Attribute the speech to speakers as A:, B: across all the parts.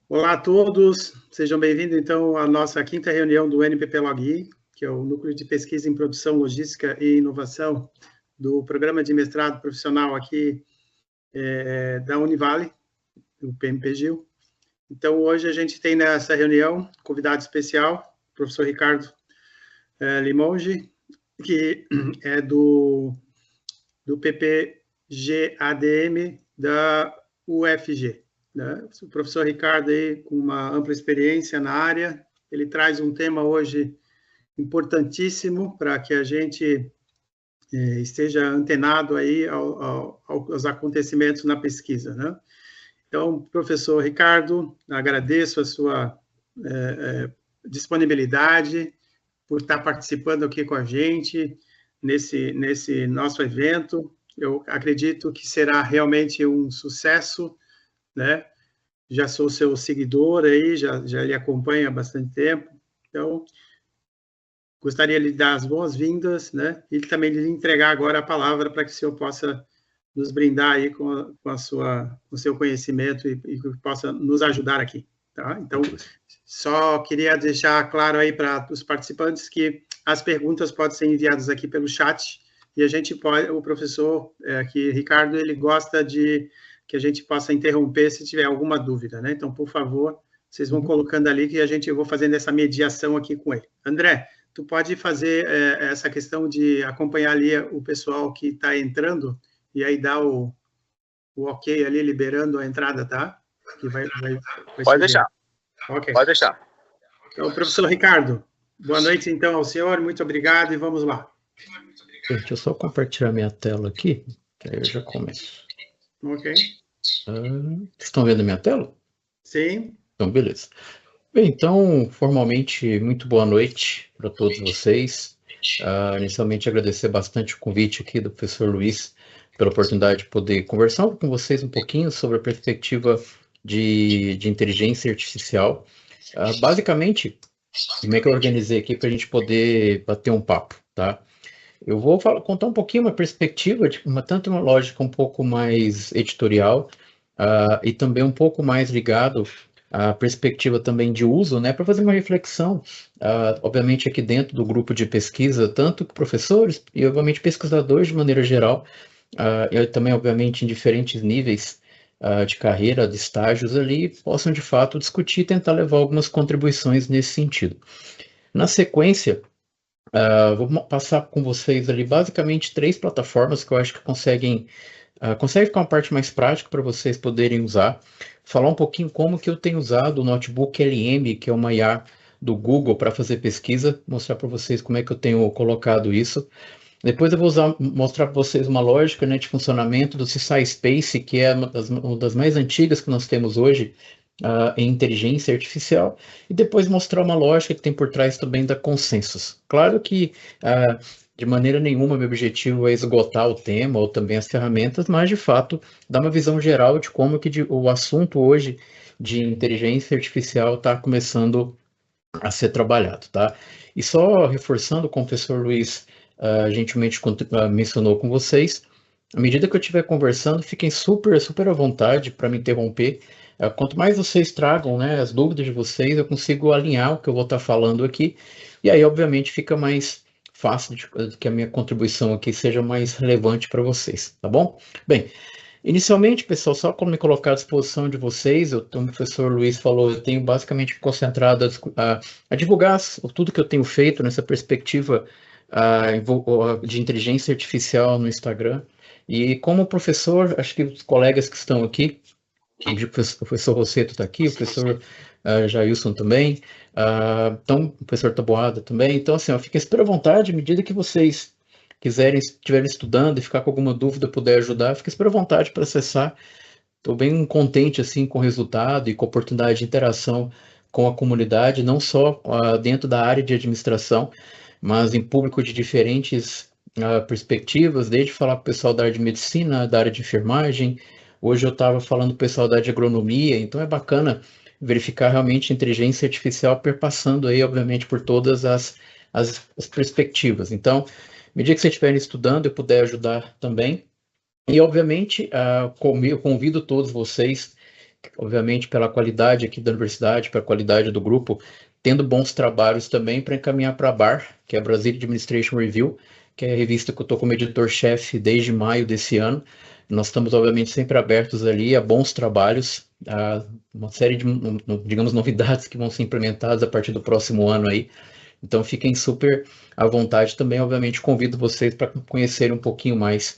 A: Olá a todos, sejam bem-vindos então à nossa quinta reunião do NPP Login, que é o Núcleo de Pesquisa em Produção, Logística e Inovação do Programa de Mestrado Profissional aqui da Univale, do PMPGIL. Então, hoje a gente tem nessa reunião convidado especial, o professor Ricardo Limongi, que é do PPG-ADM da UFG. Né? O professor Ricardo, aí, com uma ampla experiência na área, ele traz um tema hoje importantíssimo para que a gente esteja antenado aí aos acontecimentos na pesquisa. Né? Então, professor Ricardo, agradeço a sua disponibilidade por estar participando aqui com a gente nesse nosso evento. Eu acredito que será realmente um sucesso, né? Já sou seu seguidor aí, já lhe acompanho há bastante tempo, então gostaria de lhe dar as boas-vindas, né? E também de lhe entregar agora a palavra para que o senhor possa nos brindar aí com o seu conhecimento e possa nos ajudar aqui, tá? Então, só queria deixar claro aí para os participantes que as perguntas podem ser enviadas aqui pelo chat e a gente pode, o professor aqui, Ricardo, ele gosta de que a gente possa interromper se tiver alguma dúvida, né? Então, por favor, vocês vão colocando ali que eu vou fazendo essa mediação aqui com ele. André, tu pode fazer essa questão de acompanhar ali o pessoal que está entrando e aí dar o ok ali, liberando a entrada, tá? Que vai
B: pode deixar.
A: Okay.
B: Pode deixar.
A: Então, professor Ricardo, boa noite, então, ao senhor. Muito obrigado e vamos lá.
C: Deixa eu só compartilhar minha tela aqui, que aí eu já começo.
A: Ok.
C: Estão vendo a minha tela?
A: Sim.
C: Então, beleza. Bem, então, formalmente, muito boa noite para todos vocês. Inicialmente, agradecer bastante o convite aqui do professor Luiz, pela oportunidade de poder conversar com vocês um pouquinho sobre a perspectiva de inteligência artificial. Basicamente, como é que eu organizei aqui para a gente poder bater um papo, tá? Eu vou contar um pouquinho uma perspectiva, tanto uma lógica um pouco mais editorial e também um pouco mais ligado à perspectiva também de uso, né, para fazer uma reflexão, obviamente aqui dentro do grupo de pesquisa, tanto professores e obviamente pesquisadores de maneira geral, e também obviamente em diferentes níveis de carreira, de estágios ali, possam de fato discutir e tentar levar algumas contribuições nesse sentido. Na sequência, vou passar com vocês ali basicamente 3 plataformas que eu acho que consegue ficar uma parte mais prática para vocês poderem usar. Falar um pouquinho como que eu tenho usado o Notebook LM, que é uma IA do Google para fazer pesquisa, mostrar para vocês como é que eu tenho colocado isso. Depois eu vou mostrar para vocês uma lógica, né, de funcionamento do SciSpace, que é uma das mais antigas que nós temos hoje, em inteligência artificial, e depois mostrar uma lógica que tem por trás também da Consensus. Claro que, de maneira nenhuma, meu objetivo é esgotar o tema ou também as ferramentas, mas, de fato, dar uma visão geral de como que o assunto hoje de inteligência artificial está começando a ser trabalhado, tá? E só reforçando, como o professor Luiz gentilmente mencionou com vocês, à medida que eu estiver conversando, fiquem super à vontade para me interromper. Quanto mais vocês tragam, né, as dúvidas de vocês, eu consigo alinhar o que eu vou estar falando aqui, e aí, obviamente, fica mais fácil que a minha contribuição aqui seja mais relevante para vocês, tá bom? Bem, inicialmente, pessoal, só para me colocar à disposição de vocês, como o professor Luiz falou, eu tenho basicamente concentrado a divulgar tudo que eu tenho feito nessa perspectiva de inteligência artificial no Instagram, e como professor, acho que os colegas que estão aqui, o professor Rosseto está aqui, o professor Jailson também, então, o professor Taboada também. Então, assim, fiquem super à vontade, à medida que vocês estiverem estudando e ficar com alguma dúvida, puder ajudar, fiquem super à vontade para acessar. Estou bem contente, assim, com o resultado e com a oportunidade de interação com a comunidade, não só dentro da área de administração, mas em público de diferentes perspectivas, desde falar com o pessoal da área de medicina, da área de enfermagem. Hoje eu estava falando com o pessoal da área de agronomia, então é bacana verificar realmente a inteligência artificial perpassando aí, obviamente, por todas as perspectivas. Então, à medida que vocês estiverem estudando, eu puder ajudar também. E, obviamente, eu convido todos vocês, obviamente, pela qualidade aqui da universidade, pela qualidade do grupo, tendo bons trabalhos também para encaminhar para a BAR, que é a Brazilian Administration Review, que é a revista que eu estou como editor-chefe desde maio desse ano. Nós estamos, obviamente, sempre abertos ali a bons trabalhos, a uma série de, digamos, novidades que vão ser implementadas a partir do próximo ano aí. Então, fiquem super à vontade também. Obviamente, convido vocês para conhecerem um pouquinho mais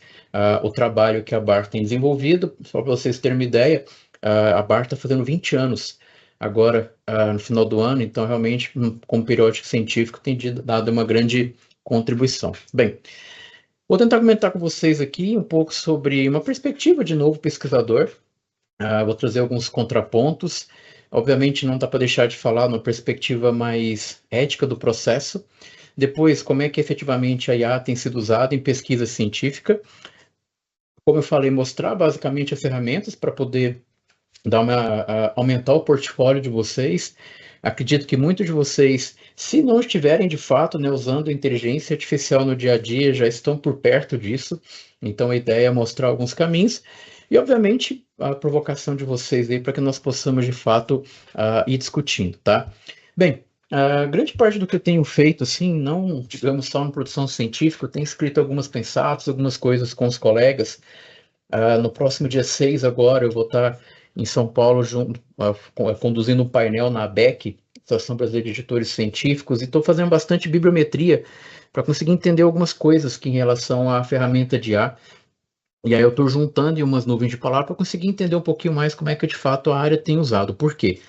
C: o trabalho que a BAR tem desenvolvido. Só para vocês terem uma ideia, a BAR está fazendo 20 anos agora, no final do ano. Então, realmente, como periódico científico, tem dado uma grande contribuição. Bem, vou tentar comentar com vocês aqui um pouco sobre uma perspectiva de novo pesquisador. Vou trazer alguns contrapontos. Obviamente, não dá para deixar de falar numa perspectiva mais ética do processo. Depois, como é que efetivamente a IA tem sido usada em pesquisa científica. Como eu falei, mostrar basicamente as ferramentas para poder aumentar o portfólio de vocês. Acredito que muitos de vocês, se não estiverem de fato, né, usando inteligência artificial no dia a dia, já estão por perto disso. Então, a ideia é mostrar alguns caminhos. E, obviamente, a provocação de vocês aí para que nós possamos, de fato, ir discutindo, tá? Bem, grande parte do que eu tenho feito, assim, não, digamos, só na produção científica, eu tenho escrito algumas pensadas, algumas coisas com os colegas. No próximo dia 6 agora, eu vou estar em São Paulo conduzindo um painel na ABEC, Associação Brasileira de Editores Científicos, e estou fazendo bastante bibliometria para conseguir entender algumas coisas que em relação à ferramenta de IA. E aí eu estou juntando em umas nuvens de palavras para conseguir entender um pouquinho mais como é que de fato a área tem usado. Por quê?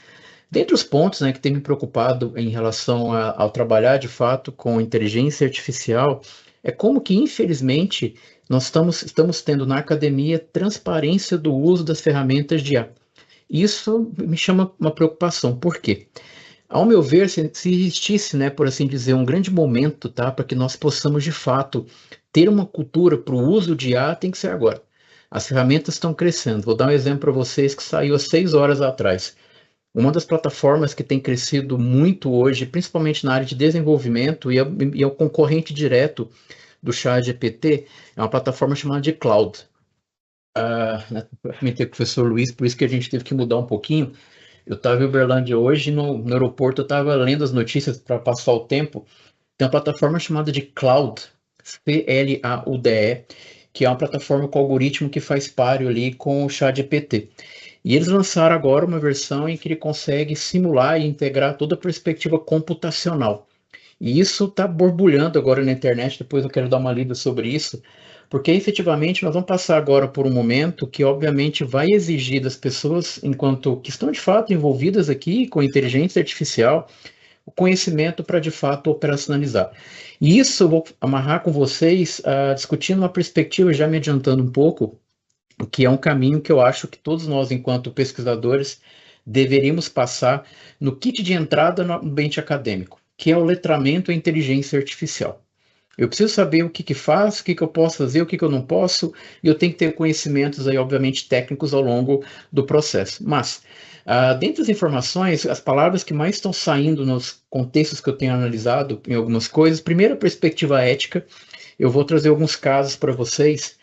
C: Dentre os pontos, né, que tem me preocupado em relação ao trabalhar de fato com inteligência artificial, é como que, infelizmente, nós estamos tendo na academia transparência do uso das ferramentas de IA. Isso me chama uma preocupação. Por quê? Ao meu ver, se existisse, né, por assim dizer, um grande momento, tá, para que nós possamos, de fato, ter uma cultura para o uso de IA, tem que ser agora. As ferramentas estão crescendo. Vou dar um exemplo para vocês que saiu há 6 horas atrás. Uma das plataformas que tem crescido muito hoje, principalmente na área de desenvolvimento, e é o concorrente direto do ChatGPT, é uma plataforma chamada de Cloud. Eu comentei com o professor Luiz, por isso que a gente teve que mudar um pouquinho. Eu estava em Uberlândia hoje, no aeroporto, eu estava lendo as notícias para passar o tempo. Tem uma plataforma chamada de Cloud, C-L-A-U-D-E, que é uma plataforma com algoritmo que faz páreo ali com o ChatGPT. E eles lançaram agora uma versão em que ele consegue simular e integrar toda a perspectiva computacional. E isso está borbulhando agora na internet, depois eu quero dar uma lida sobre isso, porque efetivamente nós vamos passar agora por um momento que obviamente vai exigir das pessoas, enquanto que estão de fato envolvidas aqui com inteligência artificial, o conhecimento para de fato operacionalizar. E isso eu vou amarrar com vocês, discutindo uma perspectiva, já me adiantando um pouco, que é um caminho que eu acho que todos nós, enquanto pesquisadores, deveríamos passar no kit de entrada no ambiente acadêmico, que é o letramento em inteligência artificial. Eu preciso saber o que faz, o que eu posso fazer, o que eu não posso, e eu tenho que ter conhecimentos aí, obviamente, técnicos ao longo do processo. Mas, dentre as informações, as palavras que mais estão saindo nos contextos que eu tenho analisado em algumas coisas, primeiro a perspectiva ética, eu vou trazer alguns casos para vocês,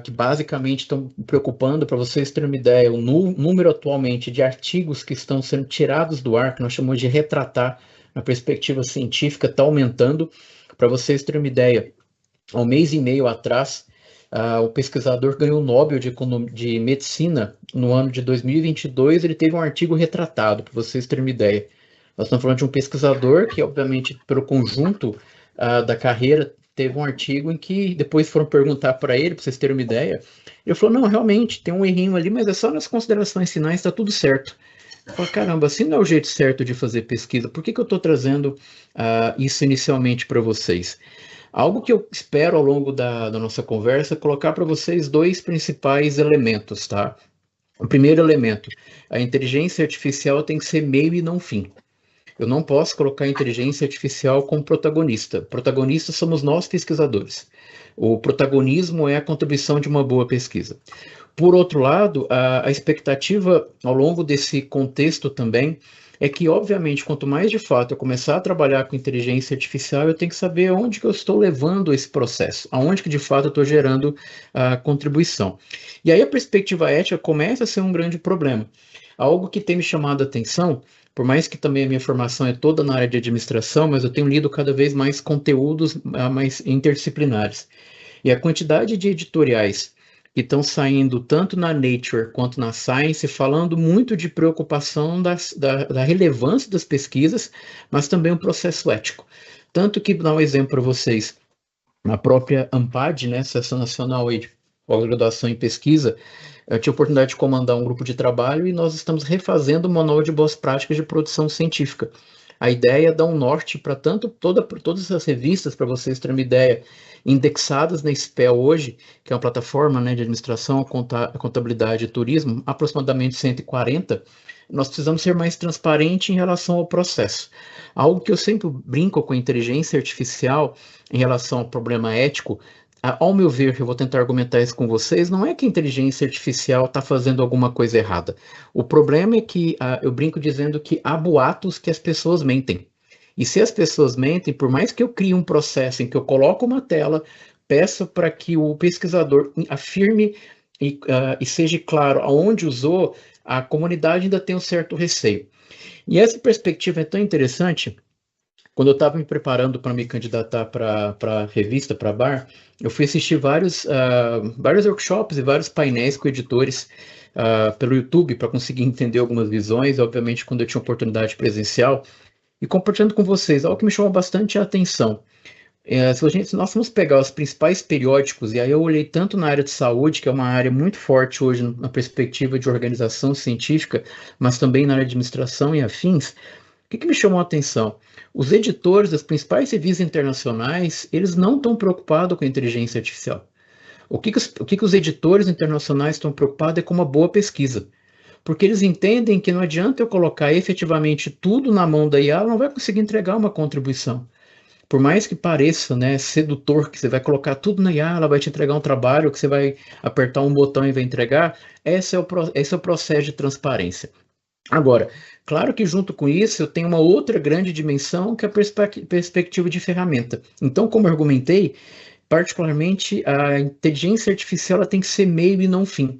C: que basicamente estão me preocupando, para vocês terem uma ideia, o número atualmente de artigos que estão sendo tirados do ar, que nós chamamos de retratar na perspectiva científica, está aumentando. Para vocês terem uma ideia, há um mês e meio atrás, o pesquisador ganhou o Nobel de Medicina no ano de 2022, ele teve um artigo retratado, para vocês terem uma ideia. Nós estamos falando de um pesquisador que, obviamente, pelo conjunto da carreira, teve um artigo em que depois foram perguntar para ele, para vocês terem uma ideia, ele falou, não, realmente, tem um errinho ali, mas é só nas considerações finais, está tudo certo. Eu falei, caramba, se não é o jeito certo de fazer pesquisa, por que eu estou trazendo isso inicialmente para vocês? Algo que eu espero ao longo da nossa conversa é colocar para vocês 2 principais elementos, tá? O primeiro elemento, a inteligência artificial tem que ser meio e não fim. Eu não posso colocar a inteligência artificial como protagonista. Protagonistas somos nós, pesquisadores. O protagonismo é a contribuição de uma boa pesquisa. Por outro lado, a expectativa ao longo desse contexto também é que, obviamente, quanto mais de fato eu começar a trabalhar com inteligência artificial, eu tenho que saber aonde que eu estou levando esse processo, aonde que de fato eu estou gerando a contribuição. E aí a perspectiva ética começa a ser um grande problema. Algo que tem me chamado a atenção, por mais que também a minha formação é toda na área de administração, mas eu tenho lido cada vez mais conteúdos mais interdisciplinares. E a quantidade de editoriais que estão saindo tanto na Nature quanto na Science, falando muito de preocupação da relevância das pesquisas, mas também o processo ético. Tanto que, dar um exemplo para vocês, a própria ANPAD, né, Associação Nacional de Pós-Graduação em Pesquisa, eu tive a oportunidade de comandar um grupo de trabalho e nós estamos refazendo o Manual de Boas Práticas de Produção Científica. A ideia é dar um norte para todas essas revistas, para vocês terem uma ideia, indexadas na SPEL hoje, que é uma plataforma, né, de administração, contabilidade e turismo, aproximadamente 140, nós precisamos ser mais transparentes em relação ao processo. Algo que eu sempre brinco com a inteligência artificial em relação ao problema ético, ao meu ver, eu vou tentar argumentar isso com vocês, não é que a inteligência artificial está fazendo alguma coisa errada. O problema é que eu brinco dizendo que há boatos que as pessoas mentem. E se as pessoas mentem, por mais que eu crie um processo em que eu coloco uma tela, peço para que o pesquisador afirme e seja claro aonde usou, a comunidade ainda tem um certo receio. E essa perspectiva é tão interessante. Quando eu estava me preparando para me candidatar para a revista, para a BAR, eu fui assistir vários workshops e vários painéis com editores pelo YouTube para conseguir entender algumas visões, obviamente quando eu tinha oportunidade presencial, e compartilhando com vocês, algo que me chamou bastante a atenção. Se nós formos pegar os principais periódicos, e aí eu olhei tanto na área de saúde, que é uma área muito forte hoje na perspectiva de organização científica, mas também na área de administração e afins, o que me chamou a atenção? Os editores das principais revistas internacionais, eles não estão preocupados com a inteligência artificial. O que os editores internacionais estão preocupados é com uma boa pesquisa. Porque eles entendem que não adianta eu colocar efetivamente tudo na mão da IA, ela não vai conseguir entregar uma contribuição. Por mais que pareça, né, sedutor, que você vai colocar tudo na IA, ela vai te entregar um trabalho, que você vai apertar um botão e vai entregar, esse é o processo de transparência. Agora, claro que junto com isso eu tenho uma outra grande dimensão que é a perspectiva de ferramenta. Então, como eu argumentei, particularmente a inteligência artificial ela tem que ser meio e não fim.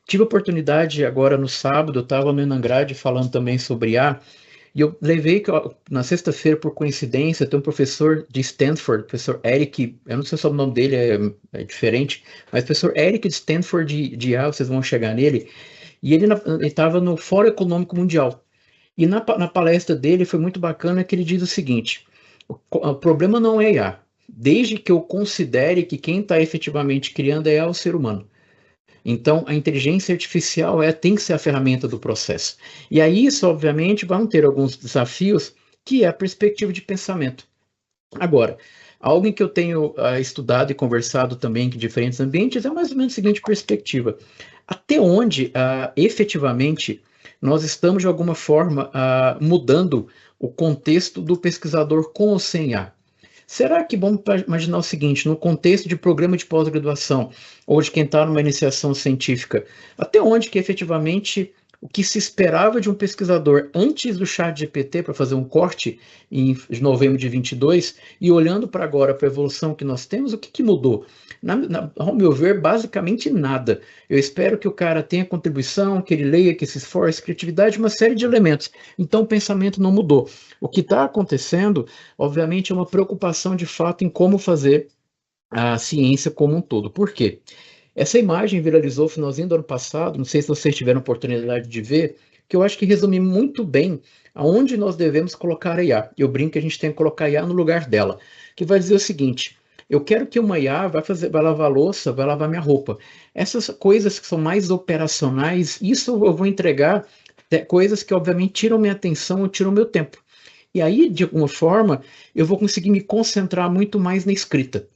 C: Tive a oportunidade agora no sábado, eu estava no Enangrade falando também sobre IA, e eu levei na sexta-feira, por coincidência, tem um professor de Stanford, professor Eric, eu não sei se o nome dele é diferente, mas professor Eric de Stanford de IA, vocês vão chegar nele, e ele estava no Fórum Econômico Mundial. E na palestra dele foi muito bacana que ele diz o seguinte: o problema não é IA, desde que eu considere que quem está efetivamente criando é o ser humano. Então, a inteligência artificial tem que ser a ferramenta do processo. E aí, isso, obviamente, vão ter alguns desafios, que é a perspectiva de pensamento. Agora, algo em que eu tenho estudado e conversado também em diferentes ambientes é mais ou menos a seguinte perspectiva: até onde, efetivamente, nós estamos, de alguma forma, mudando o contexto do pesquisador com ou sem IA? Será que vamos imaginar o seguinte, no contexto de programa de pós-graduação, ou de quem está numa iniciação científica, até onde que efetivamente o que se esperava de um pesquisador antes do ChatGPT, para fazer um corte em novembro de 22, e olhando para agora, para a evolução que nós temos, o que mudou? Ao meu ver, basicamente nada. Eu espero que o cara tenha contribuição, que ele leia, que se esforce, criatividade, uma série de elementos. Então o pensamento não mudou. O que está acontecendo, obviamente, é uma preocupação de fato em como fazer a ciência como um todo. Por quê? Essa imagem viralizou no finalzinho do ano passado, não sei se vocês tiveram oportunidade de ver, que eu acho que resume muito bem aonde nós devemos colocar a IA. Eu brinco que a gente tem que colocar a IA no lugar dela, que vai dizer o seguinte: eu quero que uma IA vai lavar a louça, vai lavar minha roupa. Essas coisas que são mais operacionais, isso eu vou entregar coisas que obviamente tiram minha atenção ou tiram meu tempo. E aí, de alguma forma, eu vou conseguir me concentrar muito mais na escrita.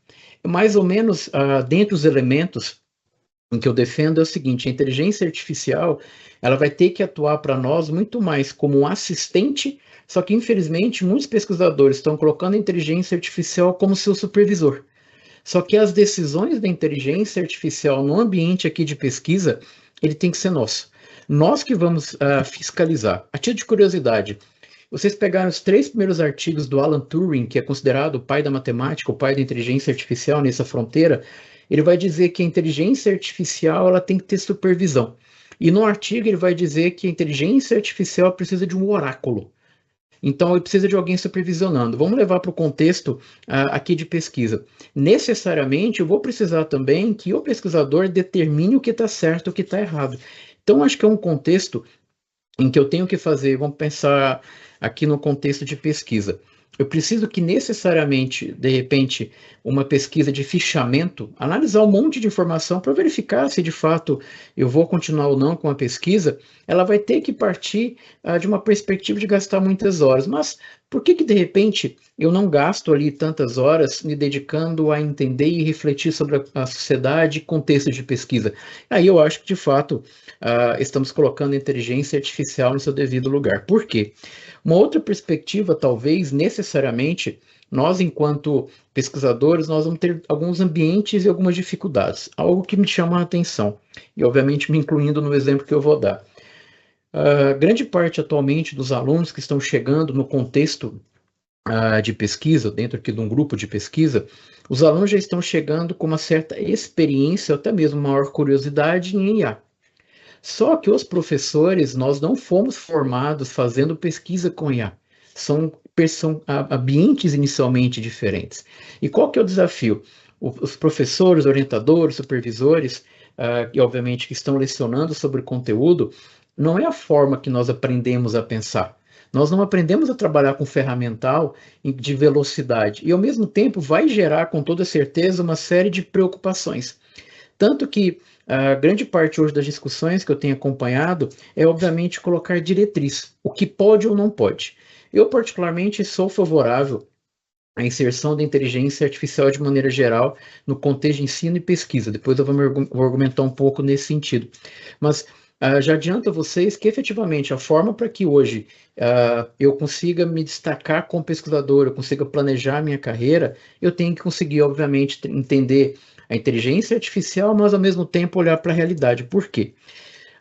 C: Mais ou menos, dentre os elementos em que eu defendo é o seguinte: a inteligência artificial ela vai ter que atuar para nós muito mais como um assistente Só que, infelizmente, muitos pesquisadores estão colocando a inteligência artificial como seu supervisor. Só que as decisões da inteligência artificial no ambiente aqui de pesquisa, ele tem que ser nosso. Nós que vamos fiscalizar. A título de curiosidade, vocês pegaram os 3 primeiros artigos do Alan Turing, que é considerado o pai da matemática, o pai da inteligência artificial nessa fronteira, ele vai dizer que a inteligência artificial ela tem que ter supervisão. E no artigo ele vai dizer que a inteligência artificial precisa de um oráculo. Então, ele precisa de alguém supervisionando. Vamos levar para o contexto aqui de pesquisa. Necessariamente, eu vou precisar também que o pesquisador determine o que está certo e o que está errado. Então, acho que é um contexto em que eu tenho que fazer, vamos pensar aqui no contexto de pesquisa. Eu preciso que necessariamente, de repente, uma pesquisa de fichamento, analisar um monte de informação para verificar se de fato eu vou continuar ou não com a pesquisa, ela vai ter que partir de uma perspectiva de gastar muitas horas. Mas por que de repente eu não gasto ali tantas horas me dedicando a entender e refletir sobre a sociedade e contexto de pesquisa? Aí eu acho que de fato estamos colocando a inteligência artificial no seu devido lugar. Por quê? Uma outra perspectiva, talvez, necessariamente, nós, enquanto pesquisadores, nós vamos ter alguns ambientes e algumas dificuldades. Algo que me chama a atenção, e obviamente me incluindo no exemplo que eu vou dar. Grande parte, atualmente, dos alunos que estão chegando no contexto de pesquisa, dentro aqui de um grupo de pesquisa, os alunos já estão chegando com uma certa experiência, até mesmo maior curiosidade em IA. Só que os professores, nós não fomos formados fazendo pesquisa com IA. São ambientes inicialmente diferentes. E qual que é o desafio? Os professores, orientadores, supervisores, e obviamente que estão lecionando sobre o conteúdo, não é a forma que nós aprendemos a pensar. Nós não aprendemos a trabalhar com ferramental de velocidade. E, ao mesmo tempo, vai gerar, com toda certeza, uma série de preocupações. Tanto que a grande parte hoje das discussões que eu tenho acompanhado é, obviamente, colocar diretriz, o que pode ou não pode. Eu, particularmente, sou favorável à inserção da inteligência artificial de maneira geral no contexto de ensino e pesquisa. Depois eu vou argumentar um pouco nesse sentido. Mas já adianto a vocês que, efetivamente, a forma para que hoje eu consiga me destacar como pesquisador, eu consiga planejar minha carreira, eu tenho que conseguir, obviamente, entender a inteligência artificial, mas ao mesmo tempo olhar para a realidade. Por quê?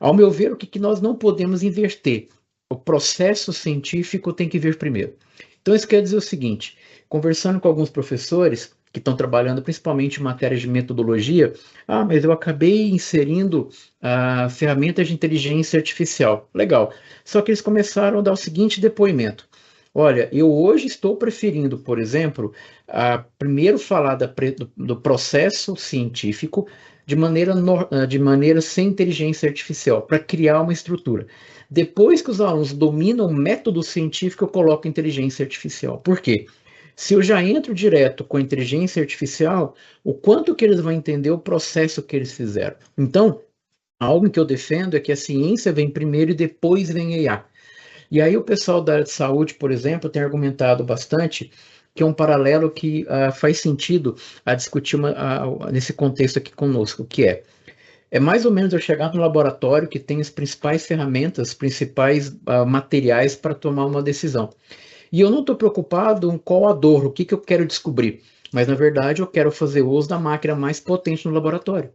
C: Ao meu ver, o que nós não podemos inverter? O processo científico tem que vir primeiro. Então, isso quer dizer o seguinte, conversando com alguns professores que estão trabalhando principalmente em matérias de metodologia, mas eu acabei inserindo ferramentas de inteligência artificial. Legal. Só que eles começaram a dar o seguinte depoimento. Olha, eu hoje estou preferindo, por exemplo, primeiro falar do processo científico de maneira sem inteligência artificial, para criar uma estrutura. Depois que os alunos dominam o método científico, eu coloco inteligência artificial. Por quê? Se eu já entro direto com a inteligência artificial, o quanto que eles vão entender o processo que eles fizeram. Então, algo que eu defendo é que a ciência vem primeiro e depois vem a IA. E aí o pessoal da área de saúde, por exemplo, tem argumentado bastante que é um paralelo que faz sentido a discutir nesse contexto aqui conosco, que é mais ou menos eu chegar no laboratório que tem as principais ferramentas, os principais materiais para tomar uma decisão. E eu não estou preocupado em qual a dor, o que eu quero descobrir, mas na verdade eu quero fazer uso da máquina mais potente no laboratório.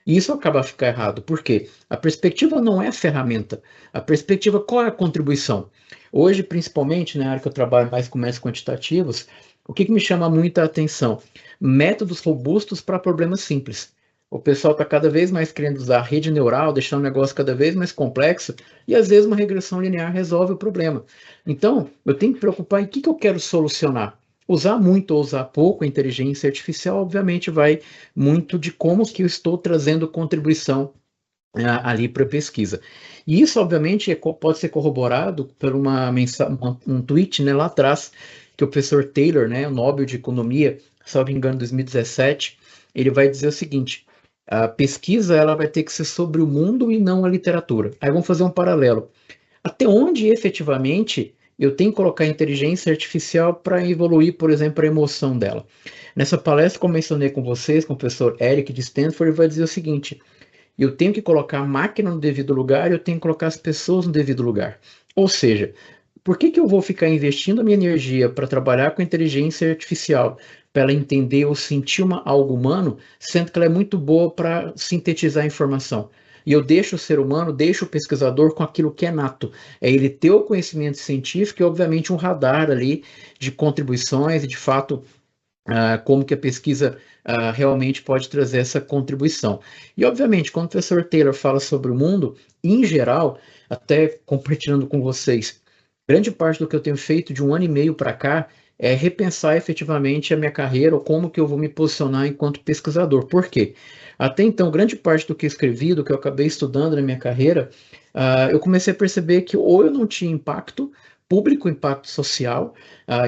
C: E isso acaba ficando errado, porque a perspectiva não é a ferramenta, a perspectiva qual é a contribuição. Hoje, principalmente na área que eu trabalho mais com métodos quantitativos, o que me chama muita atenção? Métodos robustos para problemas simples. O pessoal está cada vez mais querendo usar rede neural, deixando o negócio cada vez mais complexo, e às vezes uma regressão linear resolve o problema. Então, eu tenho que preocupar em o que eu quero solucionar. Usar muito ou usar pouco a inteligência artificial, obviamente, vai muito de como que eu estou trazendo contribuição ali para a pesquisa. E isso, obviamente, pode ser corroborado por um tweet, né, lá atrás, que o professor Taylor, né, o Nobel de Economia, salvo engano, em 2017, ele vai dizer o seguinte: a pesquisa ela vai ter que ser sobre o mundo e não a literatura. Aí vamos fazer um paralelo. Até onde, efetivamente, eu tenho que colocar a inteligência artificial para evoluir, por exemplo, a emoção dela? Nessa palestra que eu mencionei com vocês, com o professor Eric de Stanford, ele vai dizer o seguinte: eu tenho que colocar a máquina no devido lugar, eu tenho que colocar as pessoas no devido lugar. Ou seja, Por que eu vou ficar investindo a minha energia para trabalhar com inteligência artificial, para ela entender ou sentir algo humano, sendo que ela é muito boa para sintetizar a informação? E eu deixo o ser humano, deixo o pesquisador com aquilo que é nato. É ele ter o conhecimento científico e, obviamente, um radar ali de contribuições e, de fato, como que a pesquisa realmente pode trazer essa contribuição. E, obviamente, quando o professor Taylor fala sobre o mundo, em geral, até compartilhando com vocês, grande parte do que eu tenho feito de 1 ano e meio para cá é repensar efetivamente a minha carreira ou como que eu vou me posicionar enquanto pesquisador. Por quê? Até então, grande parte do que eu escrevi, do que eu acabei estudando na minha carreira, eu comecei a perceber que ou eu não tinha impacto público, impacto social,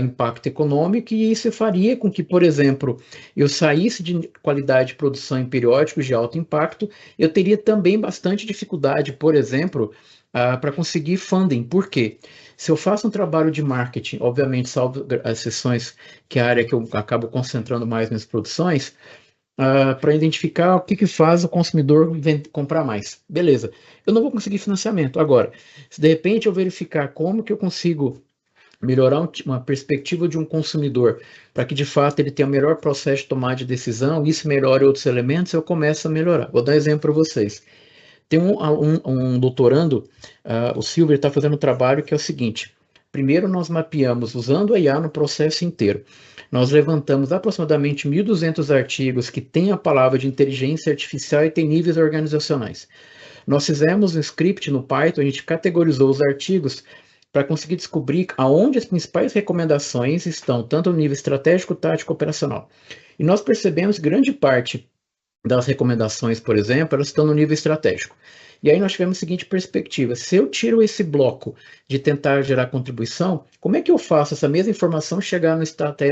C: impacto econômico, e isso faria com que, por exemplo, eu saísse de qualidade de produção em periódicos de alto impacto, eu teria também bastante dificuldade, por exemplo, para conseguir funding. Por quê? Se eu faço um trabalho de marketing, obviamente, salvo as sessões que é a área que eu acabo concentrando mais nas produções, para identificar o que faz o consumidor comprar mais. Beleza, eu não vou conseguir financiamento. Agora, se de repente eu verificar como que eu consigo melhorar uma perspectiva de um consumidor, para que de fato ele tenha o melhor processo de tomada de decisão, isso melhora outros elementos, eu começo a melhorar. Vou dar um exemplo para vocês. Tem um doutorando, o Silver está fazendo um trabalho que é o seguinte: primeiro nós mapeamos, usando a IA no processo inteiro, nós levantamos aproximadamente 1.200 artigos que têm a palavra de inteligência artificial e têm níveis organizacionais. Nós fizemos um script no Python, a gente categorizou os artigos para conseguir descobrir aonde as principais recomendações estão, tanto no nível estratégico, tático, operacional. E nós percebemos que grande parte das recomendações, por exemplo, elas estão no nível estratégico. E aí nós tivemos a seguinte perspectiva: se eu tiro esse bloco de tentar gerar contribuição, como é que eu faço essa mesma informação chegar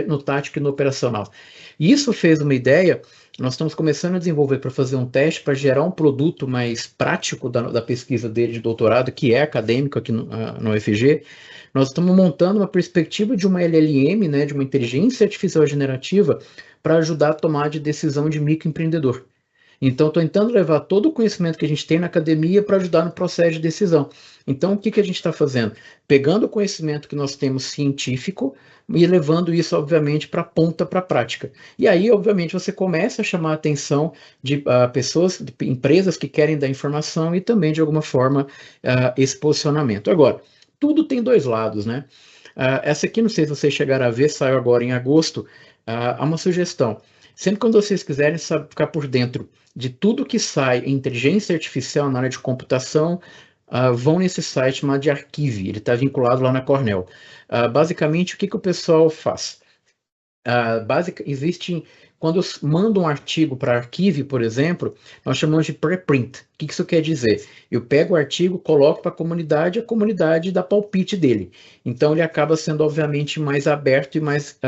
C: no tático e no operacional? E isso fez uma ideia, nós estamos começando a desenvolver para fazer um teste para gerar um produto mais prático da pesquisa dele de doutorado, que é acadêmico aqui no UFG. Nós estamos montando uma perspectiva de uma LLM, né, de uma inteligência artificial generativa, para ajudar a tomar de decisão de microempreendedor. Então, estou tentando levar todo o conhecimento que a gente tem na academia para ajudar no processo de decisão. Então, o que a gente está fazendo? Pegando o conhecimento que nós temos científico e levando isso, obviamente, para a ponta, para a prática. E aí, obviamente, você começa a chamar a atenção de pessoas, de empresas que querem dar informação e também, de alguma forma, esse posicionamento. Agora, tudo tem dois lados, né? Essa aqui, não sei se vocês chegaram a ver, saiu agora em agosto, há uma sugestão. Sempre quando vocês quiserem ficar por dentro de tudo que sai em inteligência artificial na área de computação, vão nesse site chamado de Archive, ele está vinculado lá na Cornell. Basicamente, o que o pessoal faz? Quando eu mando um artigo para Archive, por exemplo, nós chamamos de preprint. O que isso quer dizer? Eu pego o artigo, coloco para a comunidade dá palpite dele. Então, ele acaba sendo, obviamente, mais aberto e mais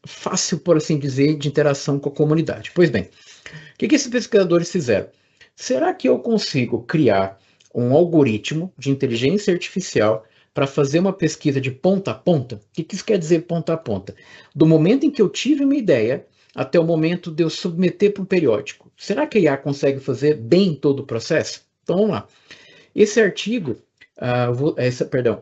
C: fácil, por assim dizer, de interação com a comunidade. Pois bem, o que esses pesquisadores fizeram? Será que eu consigo criar um algoritmo de inteligência artificial para fazer uma pesquisa de ponta a ponta? O que isso quer dizer ponta a ponta? Do momento em que eu tive uma ideia até o momento de eu submeter para um periódico. Será que a IA consegue fazer bem todo o processo? Então vamos lá. Esse artigo,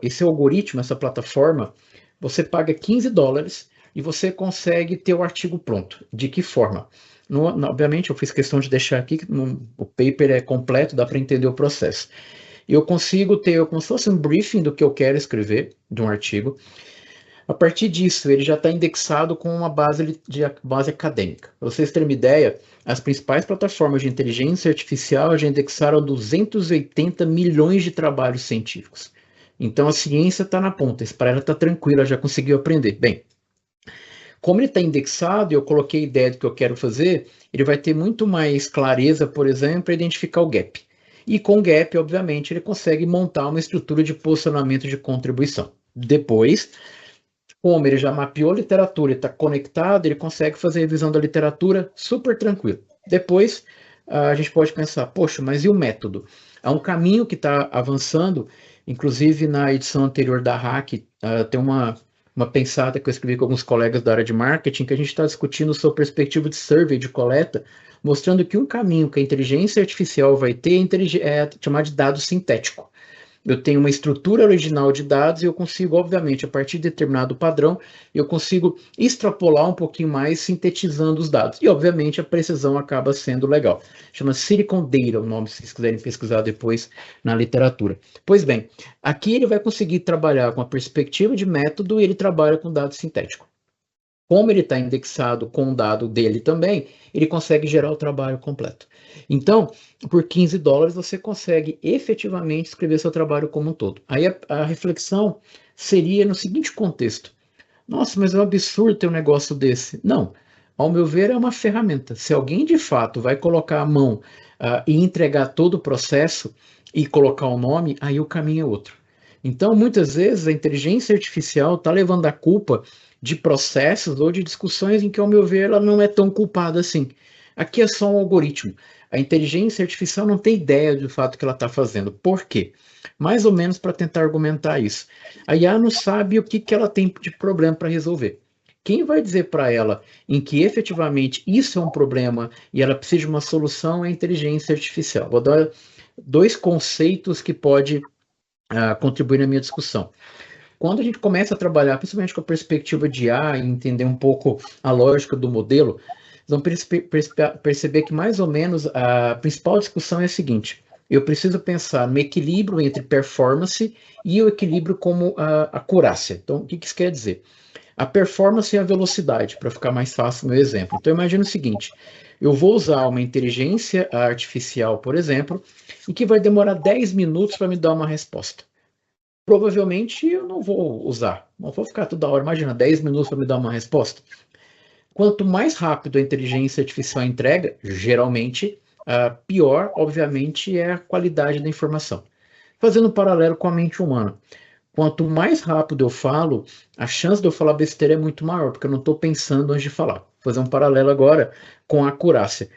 C: esse algoritmo, essa plataforma, você paga $15 e você consegue ter o artigo pronto. De que forma? Obviamente, eu fiz questão de deixar aqui, o paper é completo, dá para entender o processo. Eu consigo ter como se fosse um briefing do que eu quero escrever, de um artigo. A partir disso, ele já está indexado com uma base acadêmica. Para vocês terem uma ideia, as principais plataformas de inteligência artificial já indexaram 280 milhões de trabalhos científicos. Então, a ciência está na ponta, para ela está tranquila, já conseguiu aprender. Bem, como ele está indexado e eu coloquei a ideia do que eu quero fazer, ele vai ter muito mais clareza, por exemplo, para identificar o gap. E com o gap, obviamente, ele consegue montar uma estrutura de posicionamento de contribuição. Depois, como ele já mapeou a literatura e está conectado, ele consegue fazer a revisão da literatura super tranquilo. Depois, a gente pode pensar, poxa, mas e o método? Há um caminho que está avançando, inclusive na edição anterior da Hack, tem uma pensada que eu escrevi com alguns colegas da área de marketing, que a gente está discutindo sobre perspectiva de survey, de coleta, mostrando que um caminho que a inteligência artificial vai ter é chamado de dado sintético. eu tenho uma estrutura original de dados e eu consigo, obviamente, a partir de determinado padrão, eu consigo extrapolar um pouquinho mais, sintetizando os dados. E, obviamente, a precisão acaba sendo legal. Chama Silicon Data o nome, se vocês quiserem pesquisar depois na literatura. Pois bem, aqui ele vai conseguir trabalhar com a perspectiva de método e ele trabalha com dado sintético. Como ele está indexado com o dado dele também, ele consegue gerar o trabalho completo. Então, por $15, você consegue efetivamente escrever seu trabalho como um todo. Aí a reflexão seria no seguinte contexto: nossa, mas é um absurdo ter um negócio desse. Não, ao meu ver, é uma ferramenta. Se alguém de fato vai colocar a mão e entregar todo o processo e colocar o nome, aí o caminho é outro. Então, muitas vezes, a inteligência artificial está levando a culpa de processos ou de discussões em que, ao meu ver, ela não é tão culpada assim. Aqui é só um algoritmo. A inteligência artificial não tem ideia do fato que ela está fazendo. Por quê? Mais ou menos para tentar argumentar isso. A IA não sabe o que ela tem de problema para resolver. Quem vai dizer para ela em que efetivamente isso é um problema e ela precisa de uma solução é a inteligência artificial. Vou dar 2 conceitos que pode contribuir na minha discussão. Quando a gente começa a trabalhar, principalmente com a perspectiva de IA e entender um pouco a lógica do modelo, vão perceber que mais ou menos a principal discussão é a seguinte: eu preciso pensar no equilíbrio entre performance e o equilíbrio como a acurácia. Então, o que isso quer dizer? A performance é a velocidade, para ficar mais fácil o meu exemplo. Então, imagine o seguinte: eu vou usar uma inteligência artificial, por exemplo, e que vai demorar 10 minutos para me dar uma resposta. Provavelmente eu não vou usar, não vou ficar toda hora, imagina, 10 minutos para me dar uma resposta. Quanto mais rápido a inteligência artificial entrega, geralmente, pior, obviamente, é a qualidade da informação. Fazendo um paralelo com a mente humana. Quanto mais rápido eu falo, a chance de eu falar besteira é muito maior, porque eu não estou pensando antes de falar. Vou fazer um paralelo agora com a acurácia.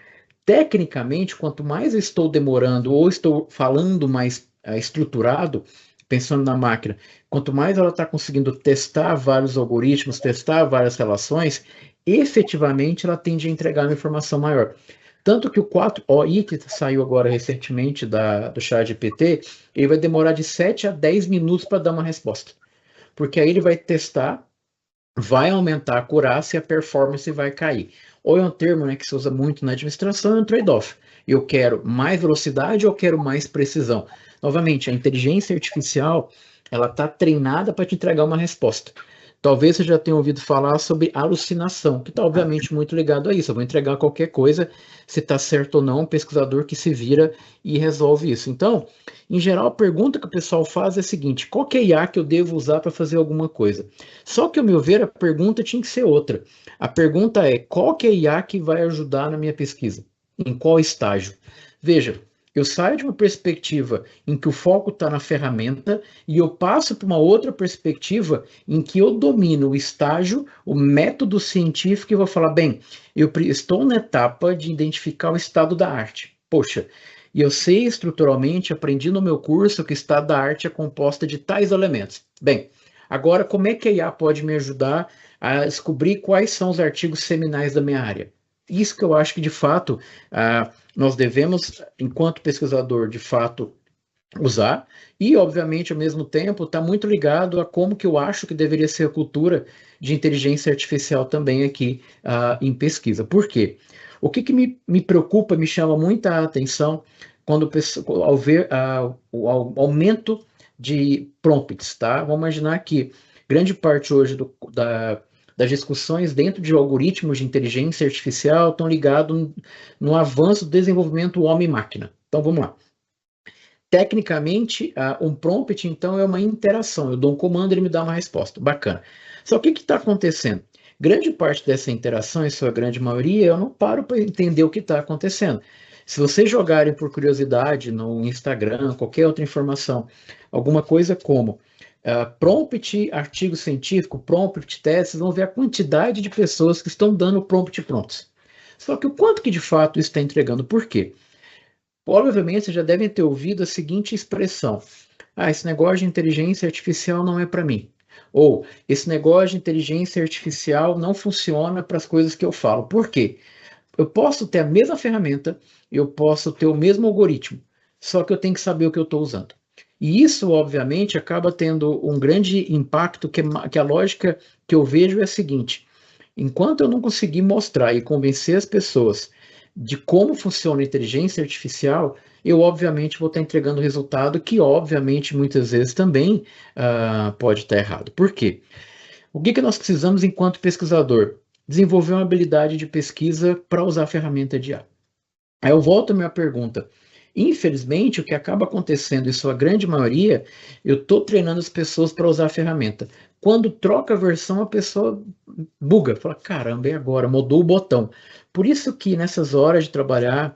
C: Tecnicamente, quanto mais eu estou demorando ou estou falando mais estruturado, pensando na máquina, quanto mais ela está conseguindo testar vários algoritmos, testar várias relações, efetivamente ela tende a entregar uma informação maior. Tanto que o 4OI, que saiu agora recentemente do ChatGPT, ele vai demorar de 7 a 10 minutos para dar uma resposta. Porque aí ele vai testar, vai aumentar a acurácia e a performance vai cair. Ou é um termo, né, que se usa muito na administração, é um trade-off. Eu quero mais velocidade ou quero mais precisão? Novamente, a inteligência artificial, ela está treinada para te entregar uma resposta. Talvez você já tenha ouvido falar sobre alucinação, que está obviamente muito ligado a isso. Eu vou entregar qualquer coisa, se está certo ou não, um pesquisador que se vira e resolve isso. Então, em geral, a pergunta que o pessoal faz é a seguinte: qual que é a IA que eu devo usar para fazer alguma coisa? Só que, ao meu ver, a pergunta tinha que ser outra. A pergunta é: qual que é a IA que vai ajudar na minha pesquisa? Em qual estágio? Veja, eu saio de uma perspectiva em que o foco está na ferramenta e eu passo para uma outra perspectiva em que eu domino o estágio, o método científico e vou falar, bem, eu estou na etapa de identificar o estado da arte. Poxa, e eu sei estruturalmente, aprendi no meu curso que o estado da arte é composta de tais elementos. Bem, agora como é que a IA pode me ajudar a descobrir quais são os artigos seminais da minha área? Isso que eu acho que, de fato, nós devemos, enquanto pesquisador, de fato, usar, e, obviamente, ao mesmo tempo, está muito ligado a como que eu acho que deveria ser a cultura de inteligência artificial também aqui em pesquisa. Por quê? O que me preocupa, me chama muita atenção, quando ao ver o aumento de prompts, tá? Vamos imaginar que grande parte hoje das discussões dentro de algoritmos de inteligência artificial estão ligados no avanço do desenvolvimento homem-máquina. Então, vamos lá. Tecnicamente, um prompt, então, é uma interação. Eu dou um comando e ele me dá uma resposta. Bacana. Só que o que está acontecendo? Grande parte dessa interação, em sua grande maioria, eu não paro para entender o que está acontecendo. Se vocês jogarem por curiosidade no Instagram, qualquer outra informação, alguma coisa como prompt artigo científico, prompt teste, vocês vão ver a quantidade de pessoas que estão dando prompt prontos. Só que o quanto que de fato isso está entregando? Por quê? Provavelmente vocês já devem ter ouvido a seguinte expressão: esse negócio de inteligência artificial não é para mim. Ou, esse negócio de inteligência artificial não funciona para as coisas que eu falo. Por quê? Eu posso ter a mesma ferramenta, eu posso ter o mesmo algoritmo, só que eu tenho que saber o que eu estou usando. E isso, obviamente, acaba tendo um grande impacto, que a lógica que eu vejo é a seguinte: enquanto eu não conseguir mostrar e convencer as pessoas de como funciona a inteligência artificial, eu, obviamente, vou estar entregando resultado que, obviamente, muitas vezes também pode estar errado. Por quê? O que nós precisamos enquanto pesquisador? Desenvolver uma habilidade de pesquisa para usar a ferramenta de IA. Aí eu volto à minha pergunta. Infelizmente, o que acaba acontecendo, em sua grande maioria, eu estou treinando as pessoas para usar a ferramenta. Quando troca a versão, a pessoa buga, fala, caramba, e agora? Mudou o botão. Por isso que nessas horas de trabalhar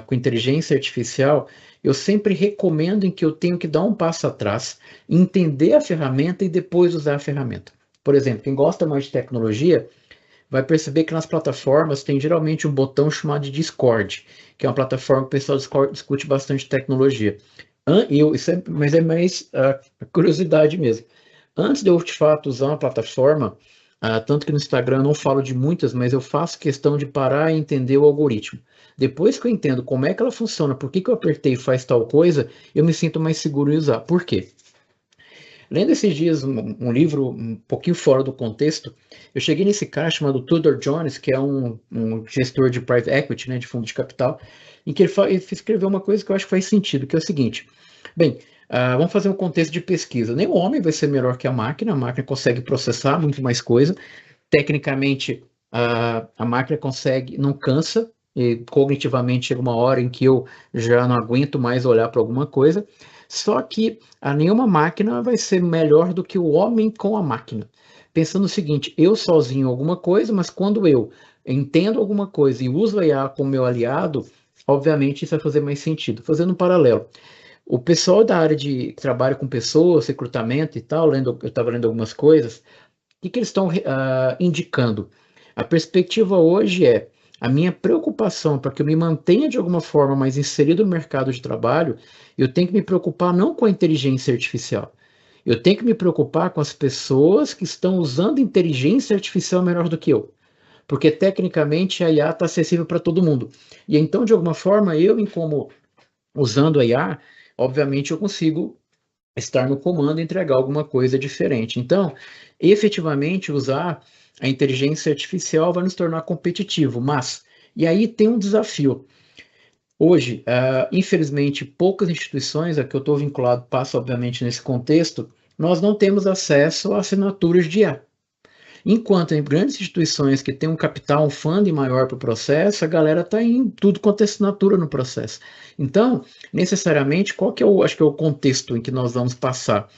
C: com inteligência artificial, eu sempre recomendo em que eu tenho que dar um passo atrás, entender a ferramenta e depois usar a ferramenta. Por exemplo, quem gosta mais de tecnologia, vai perceber que nas plataformas tem geralmente um botão chamado de Discord, que é uma plataforma que o pessoal discute bastante tecnologia. Mas é mais curiosidade mesmo. Antes de eu, de fato, usar uma plataforma, tanto que no Instagram eu não falo de muitas, mas eu faço questão de parar e entender o algoritmo. Depois que eu entendo como é que ela funciona, por que eu apertei e faz tal coisa, eu me sinto mais seguro em usar. Por quê? Lendo esses dias um livro um pouquinho fora do contexto, eu cheguei nesse cara chamado Tudor Jones, que é um gestor de private equity, né, de fundo de capital, em que ele escreveu uma coisa que eu acho que faz sentido, que é o seguinte: bem, vamos fazer um contexto de pesquisa. Nem o homem vai ser melhor que a máquina consegue processar muito mais coisa. Tecnicamente, a máquina consegue, não cansa, e cognitivamente chega uma hora em que eu já não aguento mais olhar para alguma coisa. Só que nenhuma máquina vai ser melhor do que o homem com a máquina. Pensando o seguinte, eu sozinho alguma coisa, mas quando eu entendo alguma coisa e uso a IA como meu aliado, obviamente isso vai fazer mais sentido. Fazendo um paralelo. O pessoal da área de que trabalha com pessoas, recrutamento e tal, eu estava lendo algumas coisas, o que eles estão indicando? A perspectiva hoje é a minha preocupação para que eu me mantenha de alguma forma mais inserido no mercado de trabalho, eu tenho que me preocupar não com a inteligência artificial. Eu tenho que me preocupar com as pessoas que estão usando inteligência artificial melhor do que eu. Porque tecnicamente a IA está acessível para todo mundo. E então, de alguma forma, como usando a IA, obviamente eu consigo estar no comando e entregar alguma coisa diferente. Então, efetivamente, usar a inteligência artificial vai nos tornar competitivo, mas, e aí tem um desafio. Hoje, infelizmente, poucas instituições a que eu estou vinculado passam, obviamente, nesse contexto, nós não temos acesso a assinaturas de IA. Enquanto em grandes instituições que têm um capital, um funding maior para o processo, a galera está em tudo quanto é assinatura no processo. Então, necessariamente, qual que é acho que é o contexto em que nós vamos passar?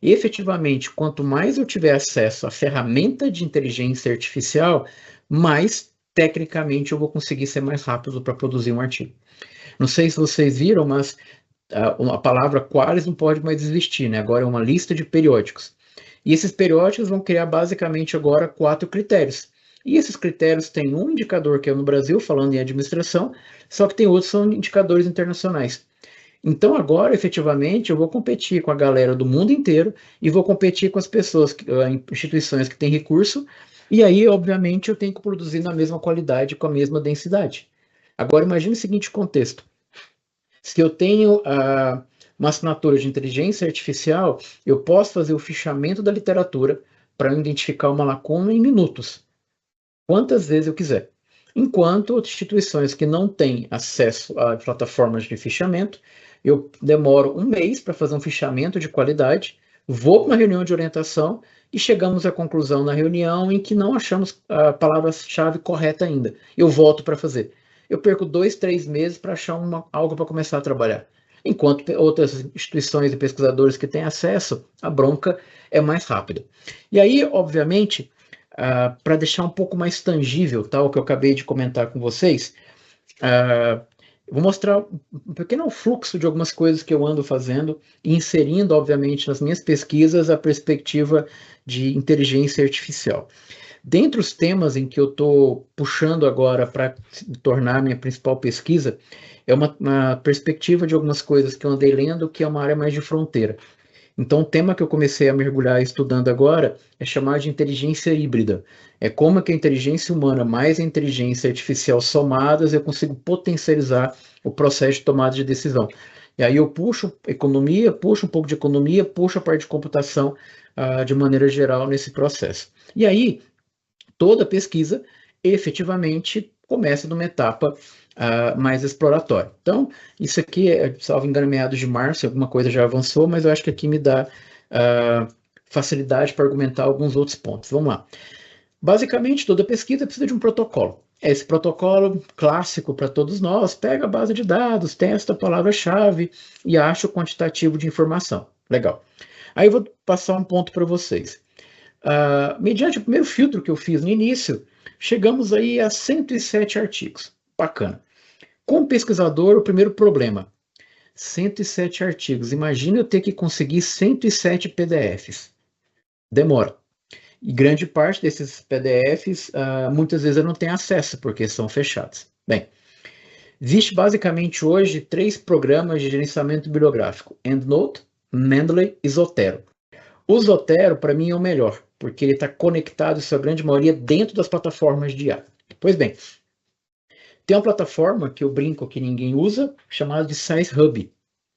C: E, efetivamente, quanto mais eu tiver acesso à ferramenta de inteligência artificial, mais tecnicamente eu vou conseguir ser mais rápido para produzir um artigo. Não sei se vocês viram, mas a palavra qualis não pode mais existir, né? Agora é uma lista de periódicos. E esses periódicos vão criar basicamente agora 4 critérios. E esses critérios têm um indicador que é no Brasil, falando em administração, só que tem outros que são indicadores internacionais. Então agora, efetivamente, eu vou competir com a galera do mundo inteiro e vou competir com as pessoas, instituições que têm recurso, e aí, obviamente, eu tenho que produzir na mesma qualidade, com a mesma densidade. Agora, imagine o seguinte contexto. Se eu tenho uma assinatura de inteligência artificial, eu posso fazer o fichamento da literatura para identificar uma lacuna em minutos, quantas vezes eu quiser. Enquanto instituições que não têm acesso a plataformas de fichamento, eu demoro um mês para fazer um fichamento de qualidade, vou para uma reunião de orientação e chegamos à conclusão na reunião em que não achamos a palavra-chave correta ainda. Eu volto para fazer. Eu perco 2, 3 meses para achar algo para começar a trabalhar. Enquanto outras instituições e pesquisadores que têm acesso, a bronca é mais rápida. E aí, obviamente, para deixar um pouco mais tangível, tá, o que eu acabei de comentar com vocês, vou mostrar um pequeno fluxo de algumas coisas que eu ando fazendo e inserindo, obviamente, nas minhas pesquisas a perspectiva de inteligência artificial. Dentre os temas em que eu estou puxando agora para tornar minha principal pesquisa, é uma perspectiva de algumas coisas que eu andei lendo, que é uma área mais de fronteira. Então, o tema que eu comecei a mergulhar estudando agora é chamado de inteligência híbrida. É como que a inteligência humana mais a inteligência artificial somadas eu consigo potencializar o processo de tomada de decisão. E aí eu puxo economia, puxo um pouco de economia, puxo a parte de computação de maneira geral nesse processo. E aí, toda pesquisa efetivamente começa numa etapa mais exploratória. Então, isso aqui, salvo engano, meados de março, alguma coisa já avançou, mas eu acho que aqui me dá facilidade para argumentar alguns outros pontos. Vamos lá. Basicamente, toda pesquisa precisa de um protocolo. Esse protocolo clássico para todos nós, pega a base de dados, testa a palavra-chave e acha o quantitativo de informação. Legal. Aí eu vou passar um ponto para vocês. Mediante o primeiro filtro que eu fiz no início, chegamos aí a 107 artigos. Bacana. Como pesquisador, o primeiro problema, 107 artigos. Imagina eu ter que conseguir 107 PDFs. Demora. E grande parte desses PDFs, muitas vezes eu não tenho acesso, porque são fechados. Bem, existe basicamente hoje 3 programas de gerenciamento bibliográfico: EndNote, Mendeley e Zotero. O Zotero, para mim, é o melhor, porque ele está conectado, em sua grande maioria, dentro das plataformas de IA. Pois bem, tem uma plataforma que eu brinco que ninguém usa, chamada de SciHub.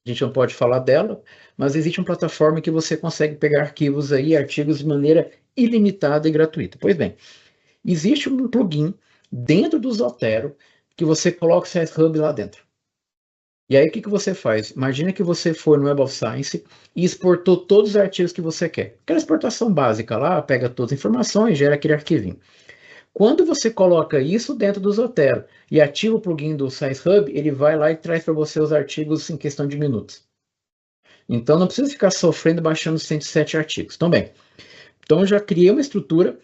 C: A gente não pode falar dela, mas existe uma plataforma que você consegue pegar arquivos aí, artigos de maneira ilimitada e gratuita. Pois bem, existe um plugin dentro do Zotero que você coloca o SciHub lá dentro. E aí o que você faz? Imagina que você for no Web of Science e exportou todos os artigos que você quer. Aquela exportação básica lá, pega todas as informações, gera aquele arquivinho. Quando você coloca isso dentro do Zotero e ativa o plugin do SciHub, ele vai lá e traz para você os artigos em questão de minutos. Então não precisa ficar sofrendo baixando 107 artigos. Então, bem, eu já criei uma estrutura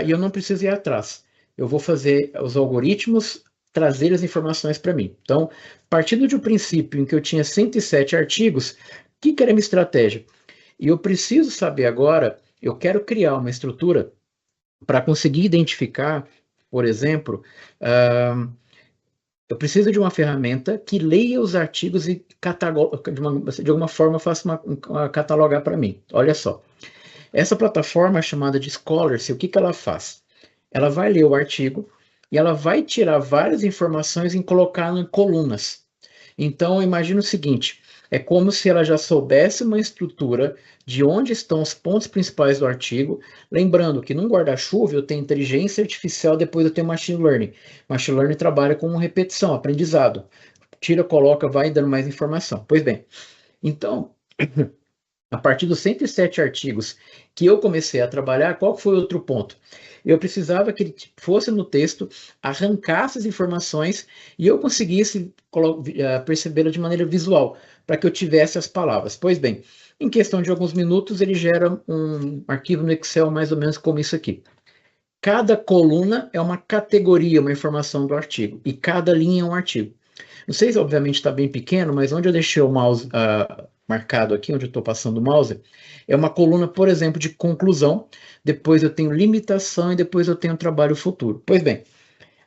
C: e eu não preciso ir atrás. Eu vou fazer os algoritmos trazer as informações para mim. Então, partindo de um princípio em que eu tinha 107 artigos, o que era a minha estratégia? E eu preciso saber agora, eu quero criar uma estrutura para conseguir identificar, por exemplo, eu preciso de uma ferramenta que leia os artigos e de alguma forma faça catalogar para mim. Olha só. Essa plataforma chamada de Scholarly, o que ela faz? Ela vai ler o artigo e ela vai tirar várias informações e colocar em colunas. Então, imagina o seguinte, é como se ela já soubesse uma estrutura de onde estão os pontos principais do artigo, lembrando que num guarda-chuva eu tenho inteligência artificial, depois eu tenho machine learning. Machine learning trabalha com repetição, aprendizado. Tira, coloca, vai dando mais informação. Pois bem, então, a partir dos 107 artigos que eu comecei a trabalhar, qual foi outro ponto? Eu precisava que ele fosse no texto, arrancasse as informações e eu conseguisse percebê-lo de maneira visual, para que eu tivesse as palavras. Pois bem, em questão de alguns minutos, ele gera um arquivo no Excel mais ou menos como isso aqui. Cada coluna é uma categoria, uma informação do artigo, e cada linha é um artigo. Não sei se, obviamente, está bem pequeno, mas onde eu deixei o mouse marcado aqui, onde eu estou passando o mouse, é uma coluna, por exemplo, de conclusão, depois eu tenho limitação e depois eu tenho trabalho futuro. Pois bem,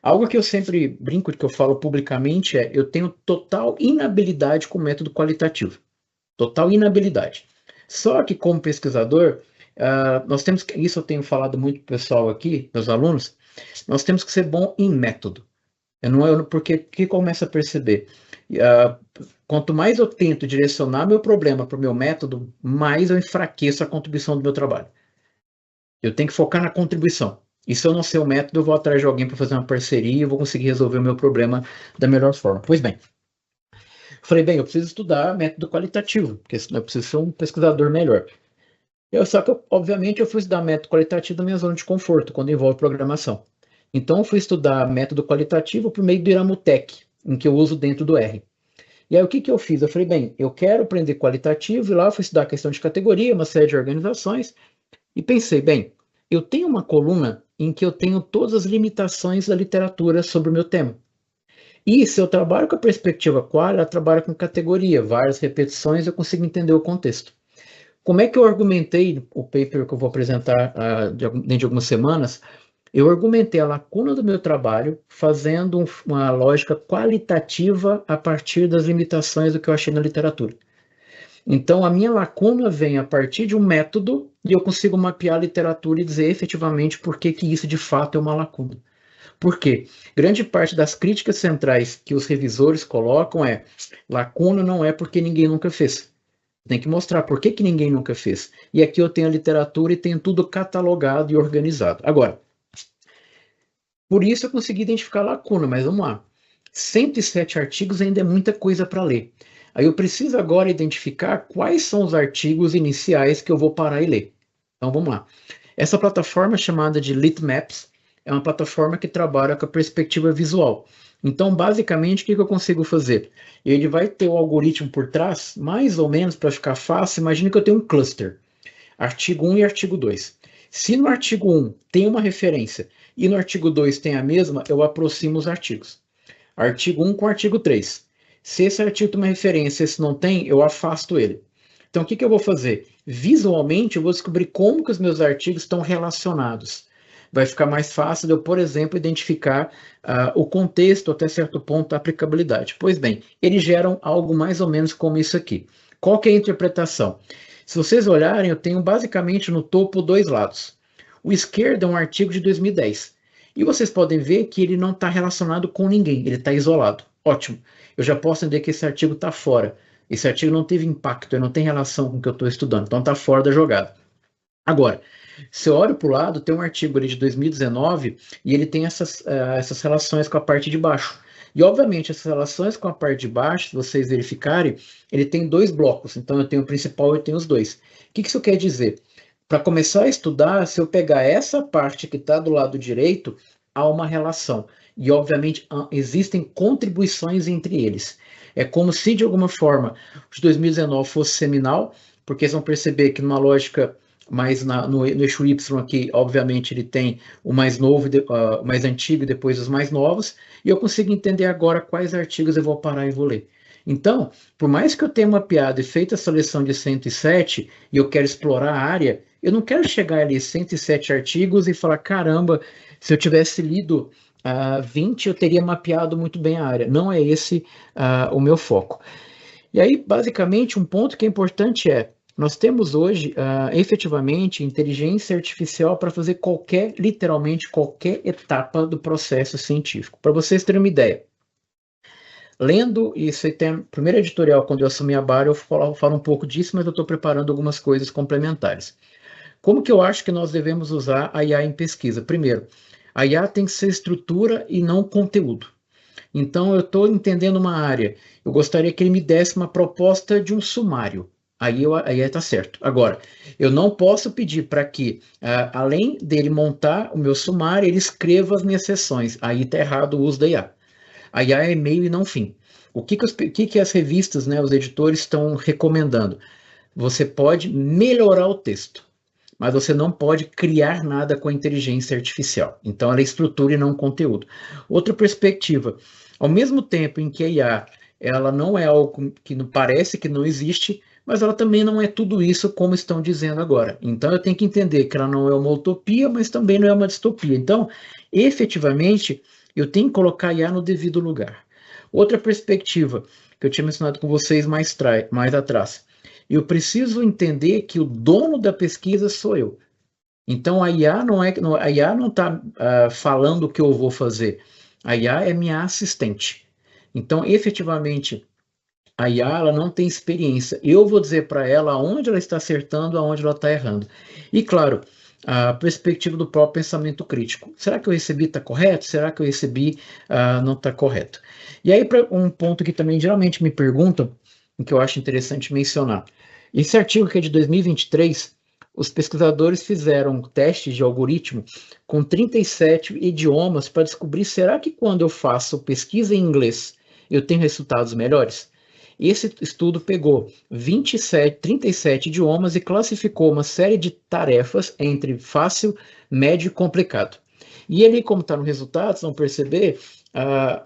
C: algo que eu sempre brinco, que eu falo publicamente é, eu tenho total inabilidade com o método qualitativo. Total inabilidade. Só que como pesquisador, nós temos que, isso eu tenho falado muito pro pessoal aqui, meus alunos, nós temos que ser bom em método. Porque o que começa a perceber? Quanto mais eu tento direcionar meu problema para o meu método, mais eu enfraqueço a contribuição do meu trabalho. Eu tenho que focar na contribuição. E se eu não sei o método, eu vou atrás de alguém para fazer uma parceria e eu vou conseguir resolver o meu problema da melhor forma. Pois bem, eu falei, eu preciso estudar método qualitativo, porque senão eu preciso ser um pesquisador melhor. Só que, obviamente, eu fui estudar método qualitativo da minha zona de conforto, quando envolve programação. Então, eu fui estudar método qualitativo por meio do Iramutec, em que eu uso dentro do R. E aí, o que eu fiz? Eu falei, eu quero aprender qualitativo, e lá eu fui estudar a questão de categoria, uma série de organizações, e pensei, eu tenho uma coluna em que eu tenho todas as limitações da literatura sobre o meu tema. E se eu trabalho com a perspectiva qual, eu trabalho com categoria, várias repetições, eu consigo entender o contexto. Como é que eu argumentei o paper que eu vou apresentar dentro de algumas semanas? Eu argumentei a lacuna do meu trabalho fazendo uma lógica qualitativa a partir das limitações do que eu achei na literatura. Então, a minha lacuna vem a partir de um método e eu consigo mapear a literatura e dizer efetivamente por que isso de fato é uma lacuna. Por quê? Grande parte das críticas centrais que os revisores colocam é lacuna não é porque ninguém nunca fez. Tem que mostrar por que ninguém nunca fez. E aqui eu tenho a literatura e tenho tudo catalogado e organizado. Agora, por isso eu consegui identificar a lacuna, mas vamos lá. 107 artigos ainda é muita coisa para ler. Aí eu preciso agora identificar quais são os artigos iniciais que eu vou parar e ler. Então vamos lá. Essa plataforma chamada de Litmaps é uma plataforma que trabalha com a perspectiva visual. Então, basicamente, o que eu consigo fazer? Ele vai ter o algoritmo por trás, mais ou menos, para ficar fácil. Imagina que eu tenho um cluster, artigo 1 e artigo 2. Se no artigo 1 tem uma referência e no artigo 2 tem a mesma, eu aproximo os artigos. Artigo 1 com artigo 3. Se esse artigo tem uma referência, se não tem, eu afasto ele. Então, o que eu vou fazer? Visualmente, eu vou descobrir como que os meus artigos estão relacionados. Vai ficar mais fácil eu, por exemplo, identificar o contexto, até certo ponto, da aplicabilidade. Pois bem, eles geram algo mais ou menos como isso aqui. Qual que é a interpretação? Se vocês olharem, eu tenho basicamente no topo dois lados. O esquerdo é um artigo de 2010. E vocês podem ver que ele não está relacionado com ninguém, ele está isolado. Ótimo. Eu já posso entender que esse artigo está fora. Esse artigo não teve impacto, ele não tem relação com o que eu estou estudando, então está fora da jogada. Agora, se eu olho para o lado, tem um artigo ali de 2019 e ele tem essas relações com a parte de baixo. E, obviamente, essas relações com a parte de baixo, se vocês verificarem, ele tem dois blocos. Então, eu tenho o principal e eu tenho os dois. O que isso quer dizer? Para começar a estudar, se eu pegar essa parte que está do lado direito, há uma relação. E, obviamente, existem contribuições entre eles. É como se, de alguma forma, o de 2019 fosse seminal, porque vocês vão perceber que numa lógica mais no eixo Y aqui, obviamente, ele tem o mais novo, o mais antigo e depois os mais novos, e eu consigo entender agora quais artigos eu vou parar e vou ler. Então, por mais que eu tenha mapeado e feito a seleção de 107 e eu quero explorar a área, eu não quero chegar ali 107 artigos e falar, caramba, se eu tivesse lido 20, eu teria mapeado muito bem a área. Não é esse o meu foco. E aí, basicamente, um ponto que é importante é, nós temos hoje, efetivamente, inteligência artificial para fazer literalmente qualquer etapa do processo científico. Para vocês terem uma ideia, lendo, isso aí tem a primeira editorial, quando eu assumi a Bayer, eu falo um pouco disso, mas eu estou preparando algumas coisas complementares. Como que eu acho que nós devemos usar a IA em pesquisa? Primeiro, a IA tem que ser estrutura e não conteúdo. Então, eu estou entendendo uma área, eu gostaria que ele me desse uma proposta de um sumário. Aí está certo. Agora, eu não posso pedir para que, além dele montar o meu sumário, ele escreva as minhas seções. Aí está errado o uso da IA. A IA é meio e não fim. O que as revistas, né, os editores estão recomendando? Você pode melhorar o texto, mas você não pode criar nada com a inteligência artificial. Então, ela é estrutura e não conteúdo. Outra perspectiva, ao mesmo tempo em que a IA ela não é algo que parece que não existe, mas ela também não é tudo isso como estão dizendo agora. Então, eu tenho que entender que ela não é uma utopia, mas também não é uma distopia. Então, efetivamente, eu tenho que colocar a IA no devido lugar. Outra perspectiva que eu tinha mencionado com vocês mais atrás, eu preciso entender que o dono da pesquisa sou eu. Então, a IA não está falando o que eu vou fazer. A IA é minha assistente. Então, efetivamente, a IA ela não tem experiência. Eu vou dizer para ela onde ela está acertando, aonde ela está errando. E, claro, a perspectiva do próprio pensamento crítico. Será que eu recebi está correto? Será que eu recebi não está correto? E aí, para um ponto que também geralmente me perguntam, que eu acho interessante mencionar. Esse artigo que é de 2023, os pesquisadores fizeram testes de algoritmo com 37 idiomas para descobrir, será que quando eu faço pesquisa em inglês, eu tenho resultados melhores? Esse estudo pegou 37 idiomas e classificou uma série de tarefas entre fácil, médio e complicado. E ali, como está no resultado, vocês vão perceber,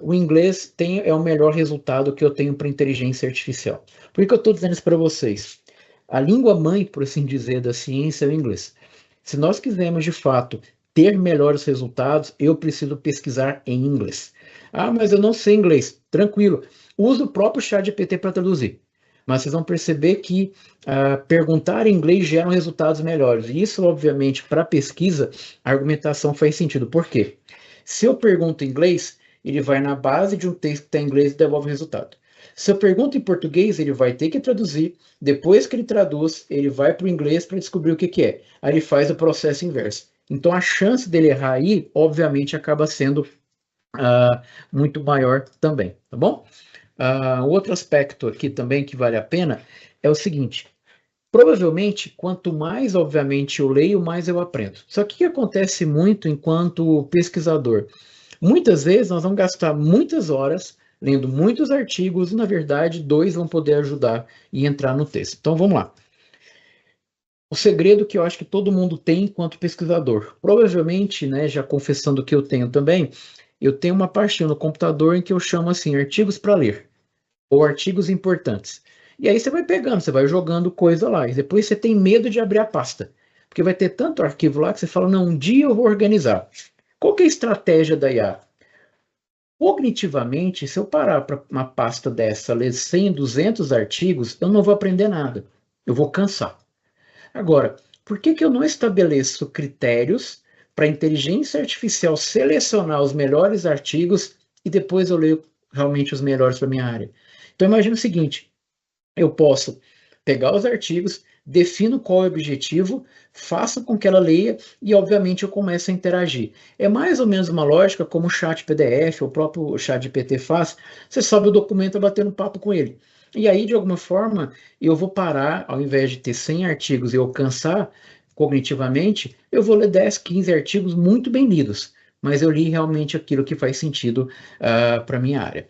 C: o inglês é o melhor resultado que eu tenho para inteligência artificial. Por que eu estou dizendo isso para vocês? A língua mãe, por assim dizer, da ciência é o inglês. Se nós quisermos, de fato, ter melhores resultados, eu preciso pesquisar em inglês. Mas eu não sei inglês. Tranquilo. Usa o próprio ChatGPT para traduzir. Mas vocês vão perceber que perguntar em inglês gera resultados melhores. E isso, obviamente, para pesquisa, a argumentação faz sentido. Por quê? Se eu pergunto em inglês, ele vai na base de um texto que está em inglês e devolve o resultado. Se eu pergunto em português, ele vai ter que traduzir. Depois que ele traduz, ele vai para o inglês para descobrir o que é. Aí ele faz o processo inverso. Então a chance dele errar aí, obviamente, acaba sendo muito maior também, tá bom? Outro aspecto aqui também que vale a pena é o seguinte: provavelmente, quanto mais, obviamente, eu leio, mais eu aprendo. Só que o que acontece muito enquanto pesquisador? Muitas vezes nós vamos gastar muitas horas lendo muitos artigos e, na verdade, 2 vão poder ajudar e entrar no texto. Então, vamos lá. O segredo que eu acho que todo mundo tem enquanto pesquisador. Provavelmente, né, já confessando que eu tenho também, eu tenho uma pastinha no computador em que eu chamo assim, artigos para ler, ou artigos importantes. E aí você vai pegando, você vai jogando coisa lá, e depois você tem medo de abrir a pasta, porque vai ter tanto arquivo lá que você fala, não, um dia eu vou organizar. Qual que é a estratégia da IA? Cognitivamente, se eu parar para uma pasta dessa, ler 100, 200 artigos, eu não vou aprender nada, eu vou cansar. Agora, por que eu não estabeleço critérios para a inteligência artificial selecionar os melhores artigos e depois eu leio realmente os melhores para minha área? Então, imagine o seguinte, eu posso pegar os artigos, defino qual é o objetivo, faço com que ela leia e, obviamente, eu começo a interagir. É mais ou menos uma lógica como o chat PDF, o próprio chat GPT faz. Você sobe o documento batendo papo com ele. E aí, de alguma forma, eu vou parar, ao invés de ter 100 artigos e eu cansar cognitivamente, eu vou ler 10, 15 artigos muito bem lidos, mas eu li realmente aquilo que faz sentido para a minha área.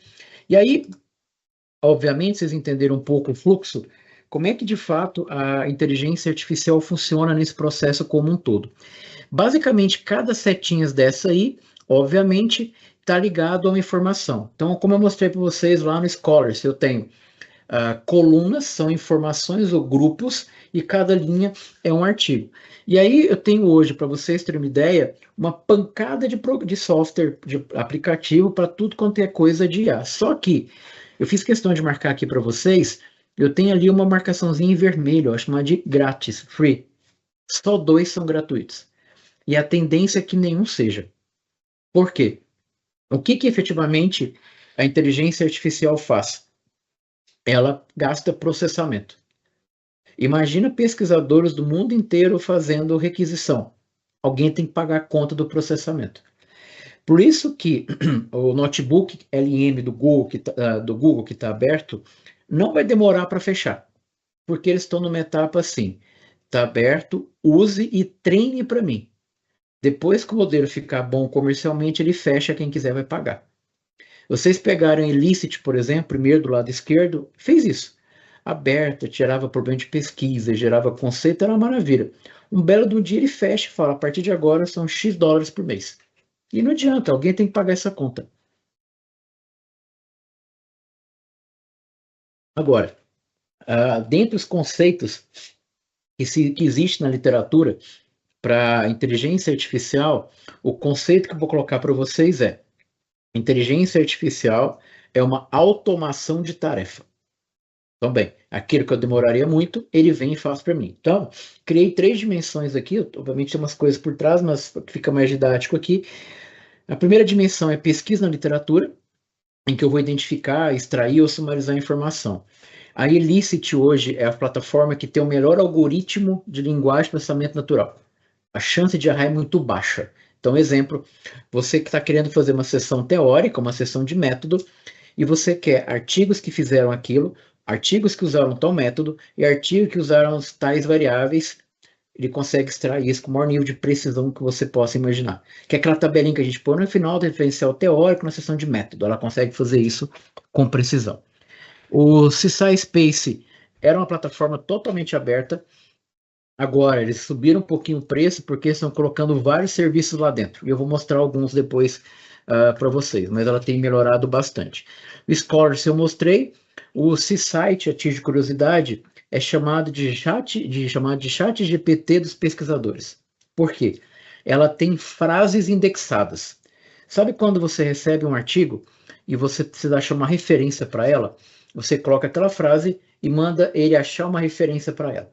C: E aí, obviamente, vocês entenderam um pouco o fluxo, como é que de fato a inteligência artificial funciona nesse processo como um todo. Basicamente, cada setinha dessa aí, obviamente, está ligado a uma informação. Então, como eu mostrei para vocês lá no Scholars, eu tenho colunas, são informações ou grupos, e cada linha é um artigo. E aí eu tenho hoje, para vocês terem uma ideia, uma pancada de software, de aplicativo para tudo quanto é coisa de IA. Só que eu fiz questão de marcar aqui para vocês, eu tenho ali uma marcaçãozinha em vermelho, ó, chamada de grátis, free. Só 2 são gratuitos. E a tendência é que nenhum seja. Por quê? O que efetivamente a inteligência artificial faz? Ela gasta processamento. Imagina pesquisadores do mundo inteiro fazendo requisição. Alguém tem que pagar a conta do processamento. Por isso que o notebook LM do Google que tá aberto não vai demorar para fechar, porque eles estão numa etapa assim, está aberto, use e treine para mim. Depois que o modelo ficar bom comercialmente, ele fecha, quem quiser vai pagar. Vocês pegaram Elicit, por exemplo, primeiro do lado esquerdo, fez isso. Aberta, tirava problema de pesquisa, gerava conceito, era uma maravilha. Um belo dia ele fecha e fala, a partir de agora são X dólares por mês. E não adianta, alguém tem que pagar essa conta. Agora, dentre os conceitos que existe na literatura para inteligência artificial, o conceito que eu vou colocar para vocês é: inteligência artificial é uma automação de tarefa. Então, bem, aquilo que eu demoraria muito, ele vem e faz para mim. Então, criei 3 dimensões aqui, obviamente tem umas coisas por trás, mas fica mais didático aqui. A primeira dimensão é pesquisa na literatura, em que eu vou identificar, extrair ou sumarizar a informação. A Elicit hoje é a plataforma que tem o melhor algoritmo de linguagem de processamento natural. A chance de errar é muito baixa. Então, exemplo, você que está querendo fazer uma sessão teórica, uma sessão de método, e você quer artigos que fizeram aquilo, artigos que usaram tal método e artigos que usaram tais variáveis, ele consegue extrair isso com o maior nível de precisão que você possa imaginar. Que é aquela tabelinha que a gente põe no final do referencial teórico na seção de método. Ela consegue fazer isso com precisão. O Seaside Space era uma plataforma totalmente aberta. Agora, eles subiram um pouquinho o preço porque estão colocando vários serviços lá dentro. E eu vou mostrar alguns depois para vocês, mas ela tem melhorado bastante. O Scholars eu mostrei. O Seaside, a título de curiosidade, é chamado de chat GPT dos pesquisadores. Por quê? Ela tem frases indexadas. Sabe quando você recebe um artigo e você precisa achar uma referência para ela? Você coloca aquela frase e manda ele achar uma referência para ela.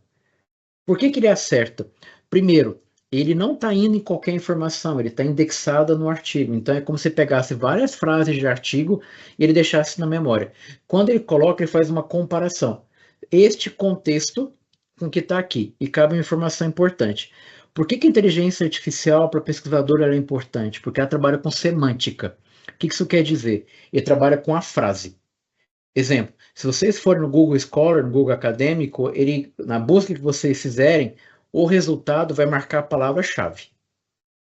C: Por que ele acerta? Primeiro, ele não está indo em qualquer informação, ele está indexada no artigo. Então é como se pegasse várias frases de artigo e ele deixasse na memória. Quando ele coloca, ele faz uma comparação. Este contexto com o que está aqui, e cabe uma informação importante. Por que a inteligência artificial para o pesquisador é importante? Porque ela trabalha com semântica. O que isso quer dizer? Ele trabalha com a frase. Exemplo, se vocês forem no Google Scholar, no Google Acadêmico, na busca que vocês fizerem, o resultado vai marcar a palavra-chave.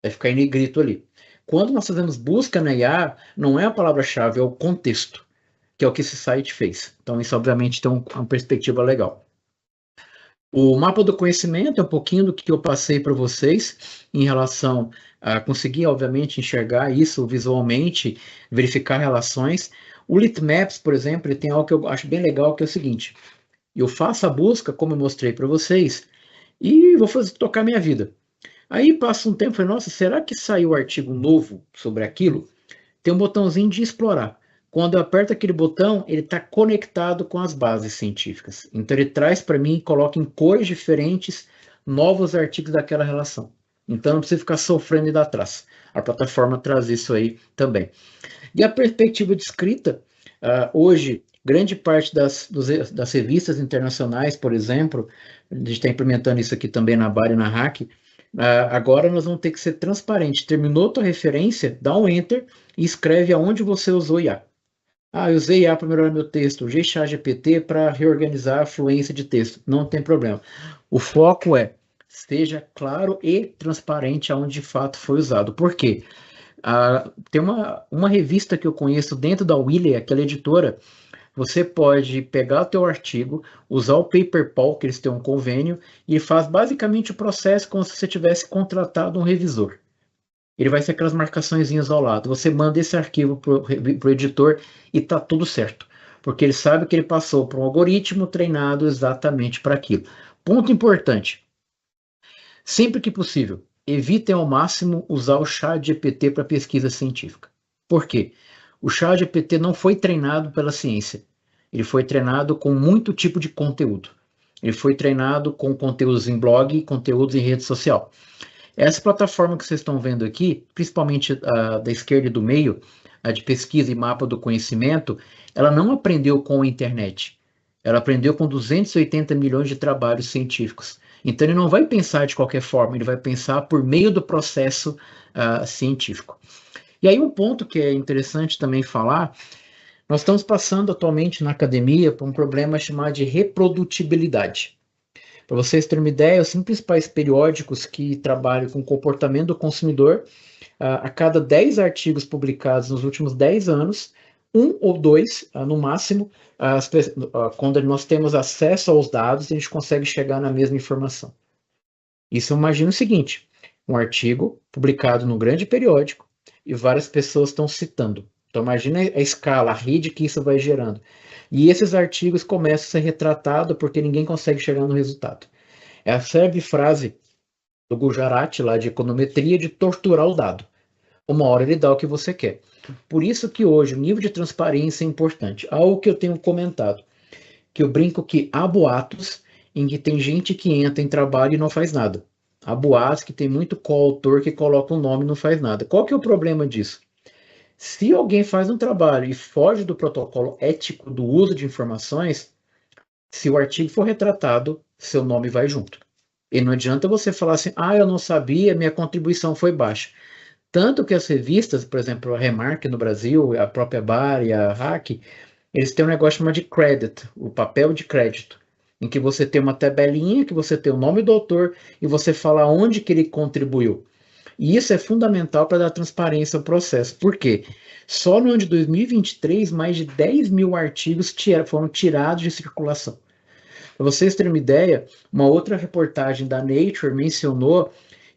C: Vai ficar em negrito ali. Quando nós fazemos busca na IA, não é a palavra-chave, é o contexto, que é o que esse site fez. Então, isso obviamente tem uma perspectiva legal. O mapa do conhecimento é um pouquinho do que eu passei para vocês em relação a conseguir, obviamente, enxergar isso visualmente, verificar relações. O Litmaps, por exemplo, ele tem algo que eu acho bem legal, que é o seguinte: eu faço a busca, como eu mostrei para vocês, e vou tocar minha vida. Aí passa um tempo e falei, nossa, será que saiu artigo novo sobre aquilo? Tem um botãozinho de explorar. Quando eu aperto aquele botão, ele está conectado com as bases científicas. Então ele traz para mim, coloca em cores diferentes, novos artigos daquela relação. Então não precisa ficar sofrendo e dar atrás. A plataforma traz isso aí também. E a perspectiva de escrita, hoje, grande parte das revistas internacionais, por exemplo, a gente está implementando isso aqui também na BAR e na Hack, agora nós vamos ter que ser transparente. Terminou tua referência, dá um Enter e escreve aonde você usou IA. Eu usei IA para melhorar meu texto, usei ChatGPT para reorganizar a fluência de texto. Não tem problema. O foco é, seja claro e transparente aonde de fato foi usado. Por quê? Tem uma revista que eu conheço dentro da Wiley, aquela editora. Você pode pegar o teu artigo, usar o PaperPal, que eles têm um convênio, e faz basicamente o processo como se você tivesse contratado um revisor. Ele vai ser aquelas marcaçõezinhas ao lado. Você manda esse arquivo para o editor e está tudo certo. Porque ele sabe que ele passou por um algoritmo treinado exatamente para aquilo. Ponto importante. Sempre que possível, evitem ao máximo usar o ChatGPT para pesquisa científica. Por quê? O ChatGPT não foi treinado pela ciência. Ele foi treinado com muito tipo de conteúdo. Ele foi treinado com conteúdos em blog e conteúdos em rede social. Essa plataforma que vocês estão vendo aqui, principalmente da esquerda e do meio, a de pesquisa e mapa do conhecimento, ela não aprendeu com a internet. Ela aprendeu com 280 milhões de trabalhos científicos. Então, ele não vai pensar de qualquer forma, ele vai pensar por meio do processo científico. E aí, um ponto que é interessante também falar, nós estamos passando atualmente na academia por um problema chamado de reprodutibilidade. Para vocês terem uma ideia, os principais periódicos que trabalham com o comportamento do consumidor, a cada 10 artigos publicados nos últimos 10 anos, 1 ou 2, no máximo, quando nós temos acesso aos dados, a gente consegue chegar na mesma informação. Isso eu imagino o seguinte, um artigo publicado num grande periódico e várias pessoas estão citando. Então imagina a escala, a rede que isso vai gerando. E esses artigos começam a ser retratados porque ninguém consegue chegar no resultado. É a célebre frase do Gujarati, lá de econometria, de torturar o dado. Uma hora ele dá o que você quer. Por isso que hoje o nível de transparência é importante. Algo que eu tenho comentado, que eu brinco que há boatos em que tem gente que entra em trabalho e não faz nada. Há boatos que tem muito coautor que coloca um nome e não faz nada. Qual que é o problema disso? Se alguém faz um trabalho e foge do protocolo ético do uso de informações, se o artigo for retratado, seu nome vai junto. E não adianta você falar assim, eu não sabia, minha contribuição foi baixa. Tanto que as revistas, por exemplo, a Remark no Brasil, a própria BAR e a Hack, eles têm um negócio chamado de credit, o papel de crédito, em que você tem uma tabelinha, que você tem o nome do autor e você fala onde que ele contribuiu. E isso é fundamental para dar transparência ao processo. Por quê? Só no ano de 2023, mais de 10 mil artigos foram tirados de circulação. Para vocês terem uma ideia, uma outra reportagem da Nature mencionou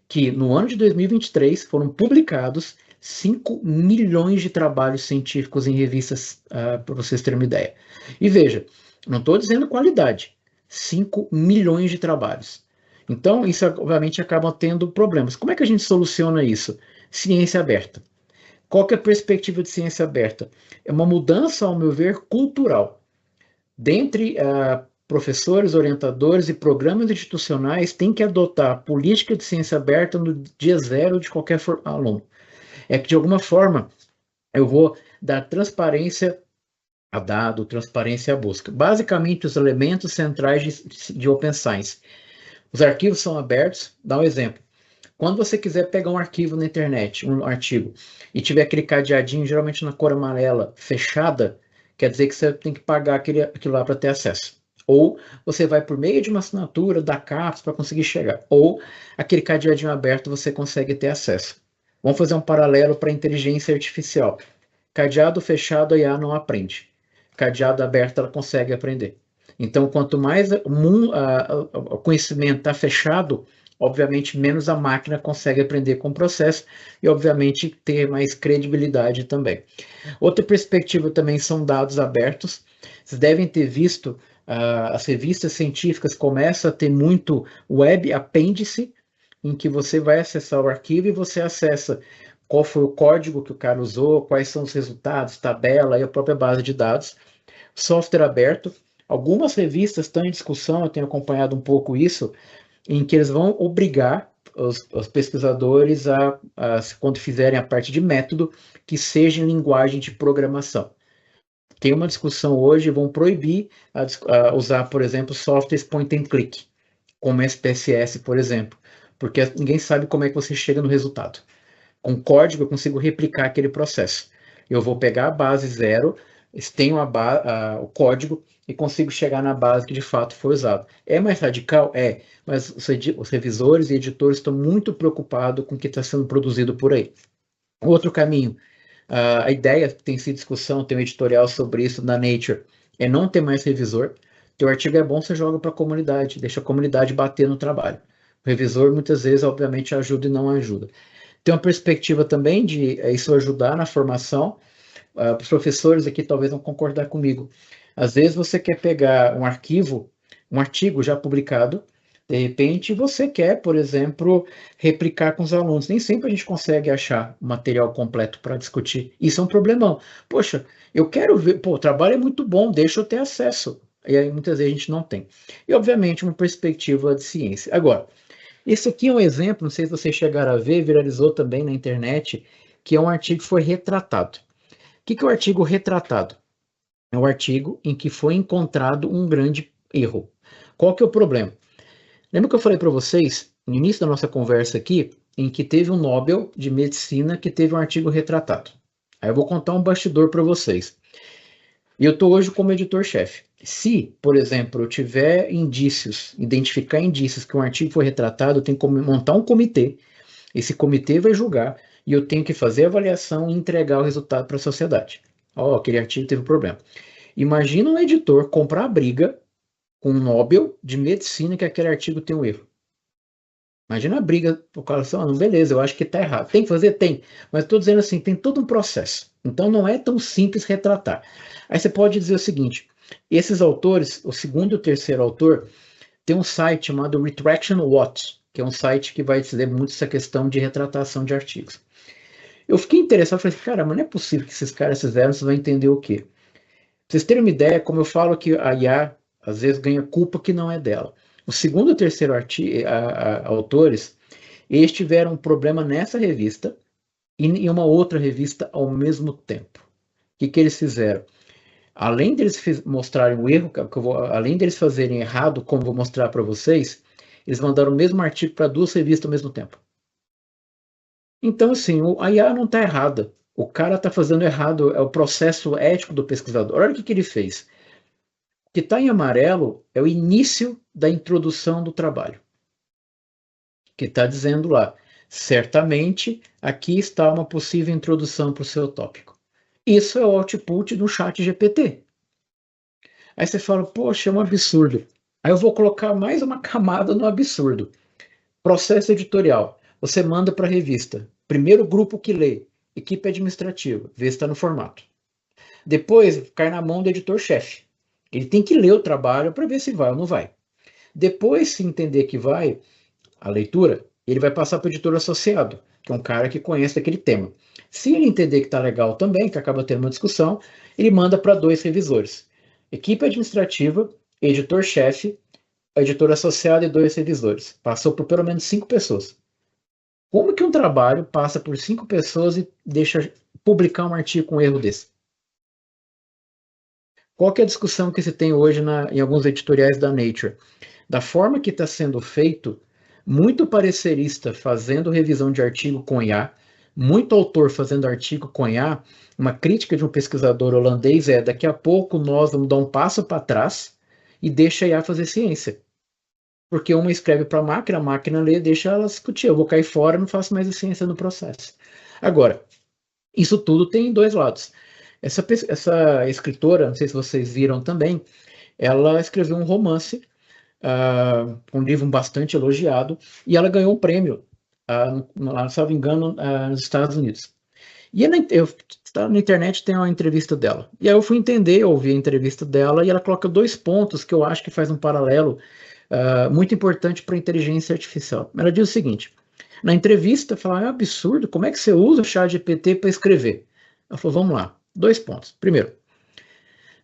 C: que no ano de 2023 foram publicados 5 milhões de trabalhos científicos em revistas, para vocês terem uma ideia. E veja, não estou dizendo qualidade, 5 milhões de trabalhos. Então, isso obviamente acaba tendo problemas. Como é que a gente soluciona isso? Ciência aberta. Qual que é a perspectiva de ciência aberta? É uma mudança, ao meu ver, cultural. Dentre professores, orientadores e programas institucionais têm que adotar a política de ciência aberta no dia zero de qualquer aluno. É que, de alguma forma, eu vou dar transparência a dado, transparência à busca. Basicamente, os elementos centrais de Open Science. Os arquivos são abertos. Dá um exemplo. Quando você quiser pegar um arquivo na internet, um artigo, e tiver aquele cadeadinho, geralmente na cor amarela, fechada, quer dizer que você tem que pagar aquilo lá para ter acesso. Ou você vai por meio de uma assinatura da CAPES para conseguir chegar. Ou aquele cadeadinho aberto você consegue ter acesso. Vamos fazer um paralelo para a inteligência artificial. Cadeado fechado, a IA não aprende. Cadeado aberto, ela consegue aprender. Então, quanto mais o conhecimento está fechado, obviamente, menos a máquina consegue aprender com o processo e, obviamente, ter mais credibilidade também. Outra perspectiva também são dados abertos. Vocês devem ter visto, as revistas científicas começam a ter muito web apêndice, em que você vai acessar o arquivo e você acessa qual foi o código que o cara usou, quais são os resultados, tabela e a própria base de dados. Software aberto. Algumas revistas estão em discussão, eu tenho acompanhado um pouco isso, em que eles vão obrigar os pesquisadores quando fizerem a parte de método, que seja em linguagem de programação. Tem uma discussão hoje, vão proibir usar, por exemplo, softwares point and click, como SPSS, por exemplo, porque ninguém sabe como é que você chega no resultado. Com código, eu consigo replicar aquele processo. Eu vou pegar a base zero, tenho o código e consigo chegar na base que de fato foi usado. É mais radical? É, mas os revisores e editores estão muito preocupados com o que está sendo produzido por aí. Outro caminho, a ideia que tem sido discussão, tem um editorial sobre isso na Nature, é não ter mais revisor. Teu artigo é bom, você joga para a comunidade, deixa a comunidade bater no trabalho. O revisor, muitas vezes, obviamente, ajuda e não ajuda. Tem uma perspectiva também de isso ajudar na formação. Os professores aqui talvez não concordar comigo. Às vezes você quer pegar um arquivo, um artigo já publicado, de repente você quer, por exemplo, replicar com os alunos. Nem sempre a gente consegue achar o material completo para discutir. Isso é um problemão. Poxa, eu quero ver, o trabalho é muito bom, deixa eu ter acesso. E aí muitas vezes a gente não tem. E obviamente uma perspectiva de ciência. Agora, esse aqui é um exemplo, não sei se vocês chegaram a ver, viralizou também na internet, que é um artigo que foi retratado. O que é o artigo retratado? É um artigo em que foi encontrado um grande erro. Qual que é o problema? Lembra que eu falei para vocês, no início da nossa conversa aqui, em que teve um Nobel de Medicina que teve um artigo retratado. Aí eu vou contar um bastidor para vocês. E eu estou hoje como editor-chefe. Se, por exemplo, eu tiver indícios, identificar indícios que um artigo foi retratado, eu tenho que montar um comitê. Esse comitê vai julgar e eu tenho que fazer a avaliação e entregar o resultado para a sociedade. Aquele artigo teve um problema. Imagina um editor comprar a briga com um Nobel de Medicina que aquele artigo tem um erro. Imagina a briga, o cara fala, beleza, eu acho que está errado. Tem que fazer? Tem. Mas estou dizendo assim, tem todo um processo. Então não é tão simples retratar. Aí você pode dizer o seguinte, esses autores, o segundo e o terceiro autor, tem um site chamado Retraction Watch, que é um site que vai dizer muito essa questão de retratação de artigos. Eu fiquei interessado, falei, cara, mas não é possível que esses caras fizeram, vocês vão entender o quê? Pra vocês terem uma ideia, como eu falo que a IA, às vezes, ganha culpa que não é dela. O segundo e o terceiro autores, eles tiveram um problema nessa revista e em uma outra revista ao mesmo tempo. O que eles fizeram? Além deles mostrarem o erro, além deles fazerem errado, como vou mostrar para vocês, eles mandaram o mesmo artigo para duas revistas ao mesmo tempo. Então, assim, a IA não está errada. O cara está fazendo errado, é o processo ético do pesquisador. Olha o que ele fez. O que está em amarelo é o início da introdução do trabalho. Que está dizendo lá, certamente, aqui está uma possível introdução para o seu tópico. Isso é o output do chat GPT. Aí você fala, poxa, é um absurdo. Aí eu vou colocar mais uma camada no absurdo. Processo editorial. Você manda para a revista. Primeiro grupo que lê, equipe administrativa, vê se está no formato. Depois, cai na mão do editor-chefe. Ele tem que ler o trabalho para ver se vai ou não vai. Depois, se entender que vai, a leitura, ele vai passar para o editor associado, que é um cara que conhece aquele tema. Se ele entender que está legal também, que acaba tendo uma discussão, ele manda para 2 revisores. Equipe administrativa editor-chefe, editor associado e 2 revisores. Passou por pelo menos 5 pessoas. Como que um trabalho passa por 5 pessoas e deixa publicar um artigo com um erro desse? Qual que é a discussão que se tem hoje em alguns editoriais da Nature? Da forma que está sendo feito, muito parecerista fazendo revisão de artigo com IA, muito autor fazendo artigo com IA, uma crítica de um pesquisador holandês é: daqui a pouco nós vamos dar um passo para trás e deixa a IA fazer ciência. Porque uma escreve para a máquina lê, deixa ela discutir. Eu vou cair fora, não faço mais a ciência no processo. Agora, isso tudo tem dois lados. Essa escritora, não sei se vocês viram também, ela escreveu um romance, um livro bastante elogiado, e ela ganhou um prêmio, lá, se não me engano, nos Estados Unidos. E na internet tem uma entrevista dela. E aí eu fui entender, eu ouvi a entrevista dela, e ela coloca 2 pontos que eu acho que faz um paralelo muito importante para a inteligência artificial. Ela diz o seguinte: na entrevista, fala: é um absurdo, como é que você usa o ChatGPT para escrever? Ela falou: vamos lá, 2 pontos. Primeiro,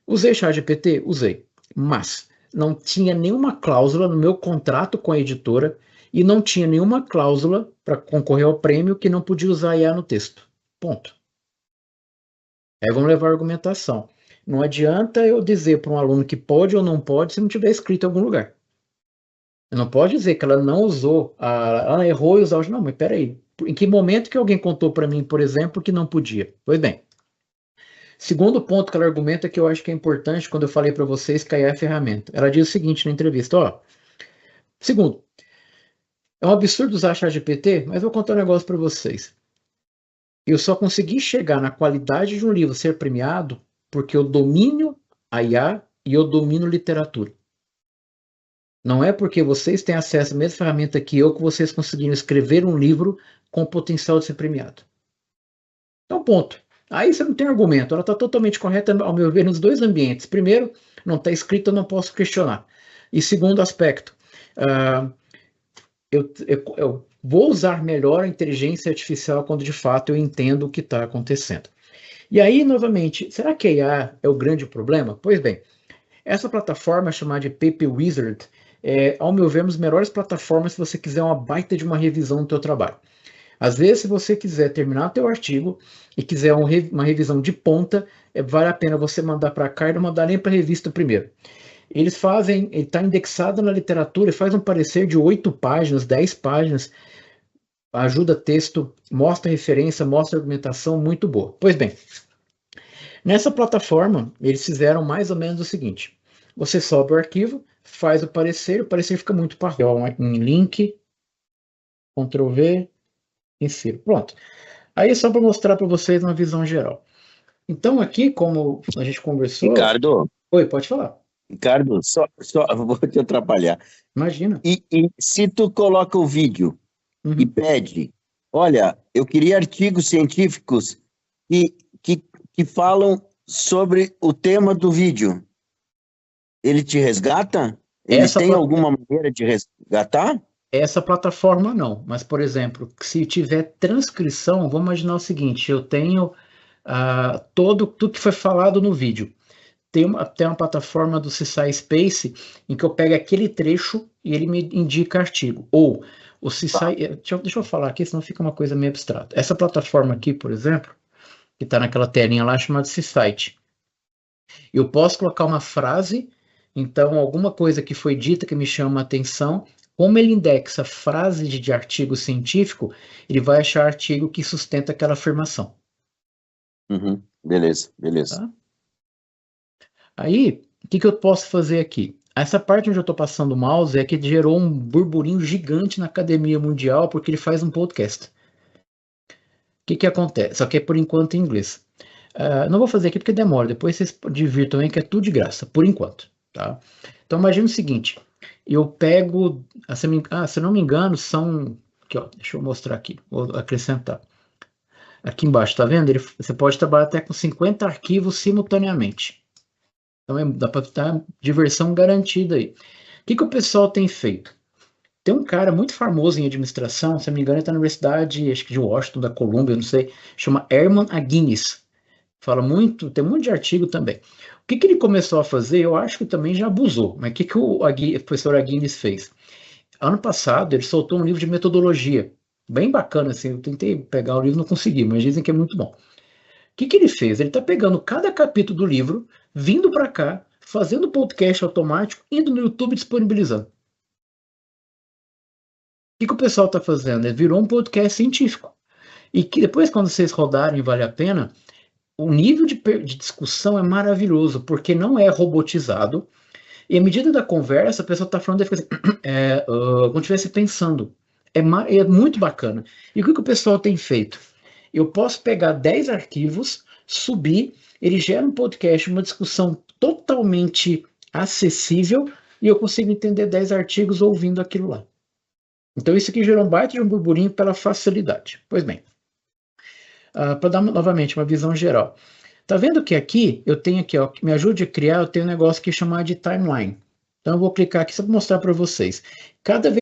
C: usei ChatGPT? Usei, mas não tinha nenhuma cláusula no meu contrato com a editora e não tinha nenhuma cláusula para concorrer ao prêmio que não podia usar IA no texto. Ponto. Aí vamos levar a argumentação. Não adianta eu dizer para um aluno que pode ou não pode se não tiver escrito em algum lugar. Não pode dizer que ela não usou, ela errou em usar o... Não, mas peraí, em que momento que alguém contou para mim, por exemplo, que não podia? Pois bem. Segundo ponto que ela argumenta, que eu acho que é importante, quando eu falei para vocês que é a ferramenta. Ela diz o seguinte na entrevista: segundo, é um absurdo usar ChatGPT, mas vou contar um negócio para vocês. Eu só consegui chegar na qualidade de um livro ser premiado porque eu domino a IA e eu domino literatura. Não é porque vocês têm acesso à mesma ferramenta que eu que vocês conseguiram escrever um livro com potencial de ser premiado. Então, ponto. Aí você não tem argumento. Ela está totalmente correta, ao meu ver, nos 2 ambientes. Primeiro, não está escrito, eu não posso questionar. E segundo aspecto, eu vou usar melhor a inteligência artificial quando de fato eu entendo o que está acontecendo. E aí, novamente, será que a IA é o grande problema? Pois bem, essa plataforma chamada de Paper Wizard ao meu ver, uma das melhores plataformas se você quiser uma baita de uma revisão do teu trabalho. Às vezes, se você quiser terminar o teu artigo e quiser uma revisão de ponta, vale a pena você mandar para cá e não mandar nem para a revista primeiro. Eles fazem, ele está indexado na literatura e faz um parecer de 8 páginas, 10 páginas, ajuda texto, mostra referência, mostra argumentação, muito boa. Pois bem, nessa plataforma, eles fizeram mais ou menos o seguinte: você sobe o arquivo, faz o parecer fica muito parrudo. Um link, Ctrl V, insiro. Pronto. Aí é só para mostrar para vocês uma visão geral. Então aqui, como a gente conversou...
B: Ricardo.
C: Oi, pode falar.
B: Ricardo, só vou te atrapalhar.
C: Imagina.
B: E se tu coloca o vídeo e pede, olha, eu queria artigos científicos que falam sobre o tema do vídeo, ele te resgata? Ele tem alguma maneira de resgatar?
C: Essa plataforma não, mas, por exemplo, se tiver transcrição, vamos imaginar o seguinte: eu tenho tudo que foi falado no vídeo. Tem uma plataforma do Sci-Space em que eu pego aquele trecho e ele me indica artigo. Ou o deixa eu falar aqui, senão fica uma coisa meio abstrata. Essa plataforma aqui, por exemplo, que está naquela telinha lá, chamada Sci-Site. Eu posso colocar uma frase, então alguma coisa que foi dita que me chama a atenção. Como ele indexa frase de artigo científico, ele vai achar artigo que sustenta aquela afirmação.
B: Beleza.
C: Tá? Aí, o que eu posso fazer aqui? Essa parte onde eu estou passando o mouse é que gerou um burburinho gigante na academia mundial, porque ele faz um podcast. O que acontece? Só que é por enquanto em inglês. Não vou fazer aqui porque demora, depois vocês divirtam aí, que é tudo de graça, por enquanto. Tá? Então imagina o seguinte: eu pego, se não me engano, são... Aqui, deixa eu mostrar aqui, vou acrescentar. Aqui embaixo, tá vendo? Você pode trabalhar até com 50 arquivos simultaneamente. Então dá para dar diversão garantida aí. O que o pessoal tem feito? Tem um cara muito famoso em administração, se não me engano, ele está na Universidade, acho que de Washington, da Colômbia, não sei, chama Herman Aguinis. Fala muito, tem um monte de artigo também. que ele começou a fazer, eu acho que também já abusou. Mas o que o professor Aguines fez? Ano passado, ele soltou um livro de metodologia, bem bacana, assim, eu tentei pegar o livro, não consegui, mas dizem que é muito bom. O que ele fez? Ele está pegando cada capítulo do livro, vindo para cá, fazendo podcast automático, indo no YouTube e disponibilizando. O que o pessoal está fazendo? Ele virou um podcast científico. E que depois, quando vocês rodarem, vale a pena, o nível de discussão é maravilhoso, porque não é robotizado, e à medida da conversa, a pessoa está falando e fica assim, como estivesse pensando. É muito bacana. E o que o pessoal tem feito? Eu posso pegar 10 arquivos, subir, ele gera um podcast, uma discussão totalmente acessível, e eu consigo entender 10 artigos ouvindo aquilo lá. Então isso aqui gerou um baita de um burburinho pela facilidade. Pois bem, para dar novamente uma visão geral. Tá vendo que aqui, eu tenho aqui, ó, que me ajude a criar, eu tenho um negócio que é chamado de timeline. Então eu vou clicar aqui só para mostrar para vocês. Cada vez...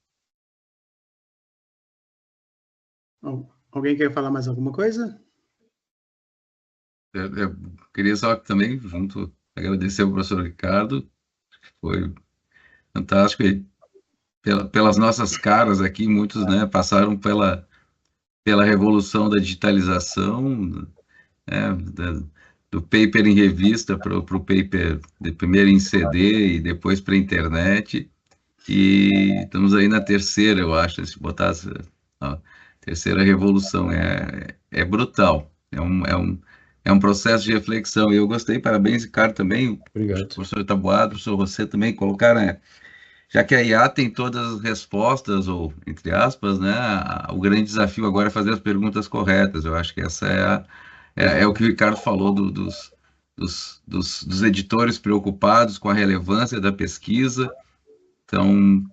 A: Alguém quer falar mais alguma coisa?
D: Eu queria só também, junto, agradecer ao professor Ricardo, foi fantástico, e pelas nossas caras aqui, muitos, né, passaram pela revolução da digitalização, né, do paper em revista para o paper primeiro em CD e depois para a internet, e estamos aí na terceira, eu acho, se botar a terceira revolução, é brutal, é um processo de reflexão, e eu gostei, parabéns, Ricardo, também,
C: Obrigado.
D: o professor Taboado, o professor José também, colocaram, né, já que a IA tem todas as respostas, ou, entre aspas, né, o grande desafio agora é fazer as perguntas corretas. Eu acho que essa é o que o Ricardo falou dos editores preocupados com a relevância da pesquisa. Então,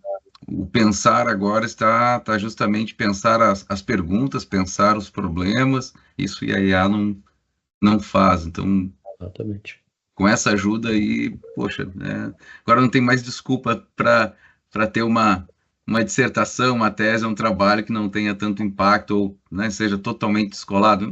D: o pensar agora está justamente pensar as perguntas, pensar os problemas, isso a IA não faz. Então,
C: Exatamente.
D: com essa ajuda aí, poxa, né? Agora não tem mais desculpa para ter uma dissertação, uma tese, um trabalho que não tenha tanto impacto ou, né, seja totalmente descolado.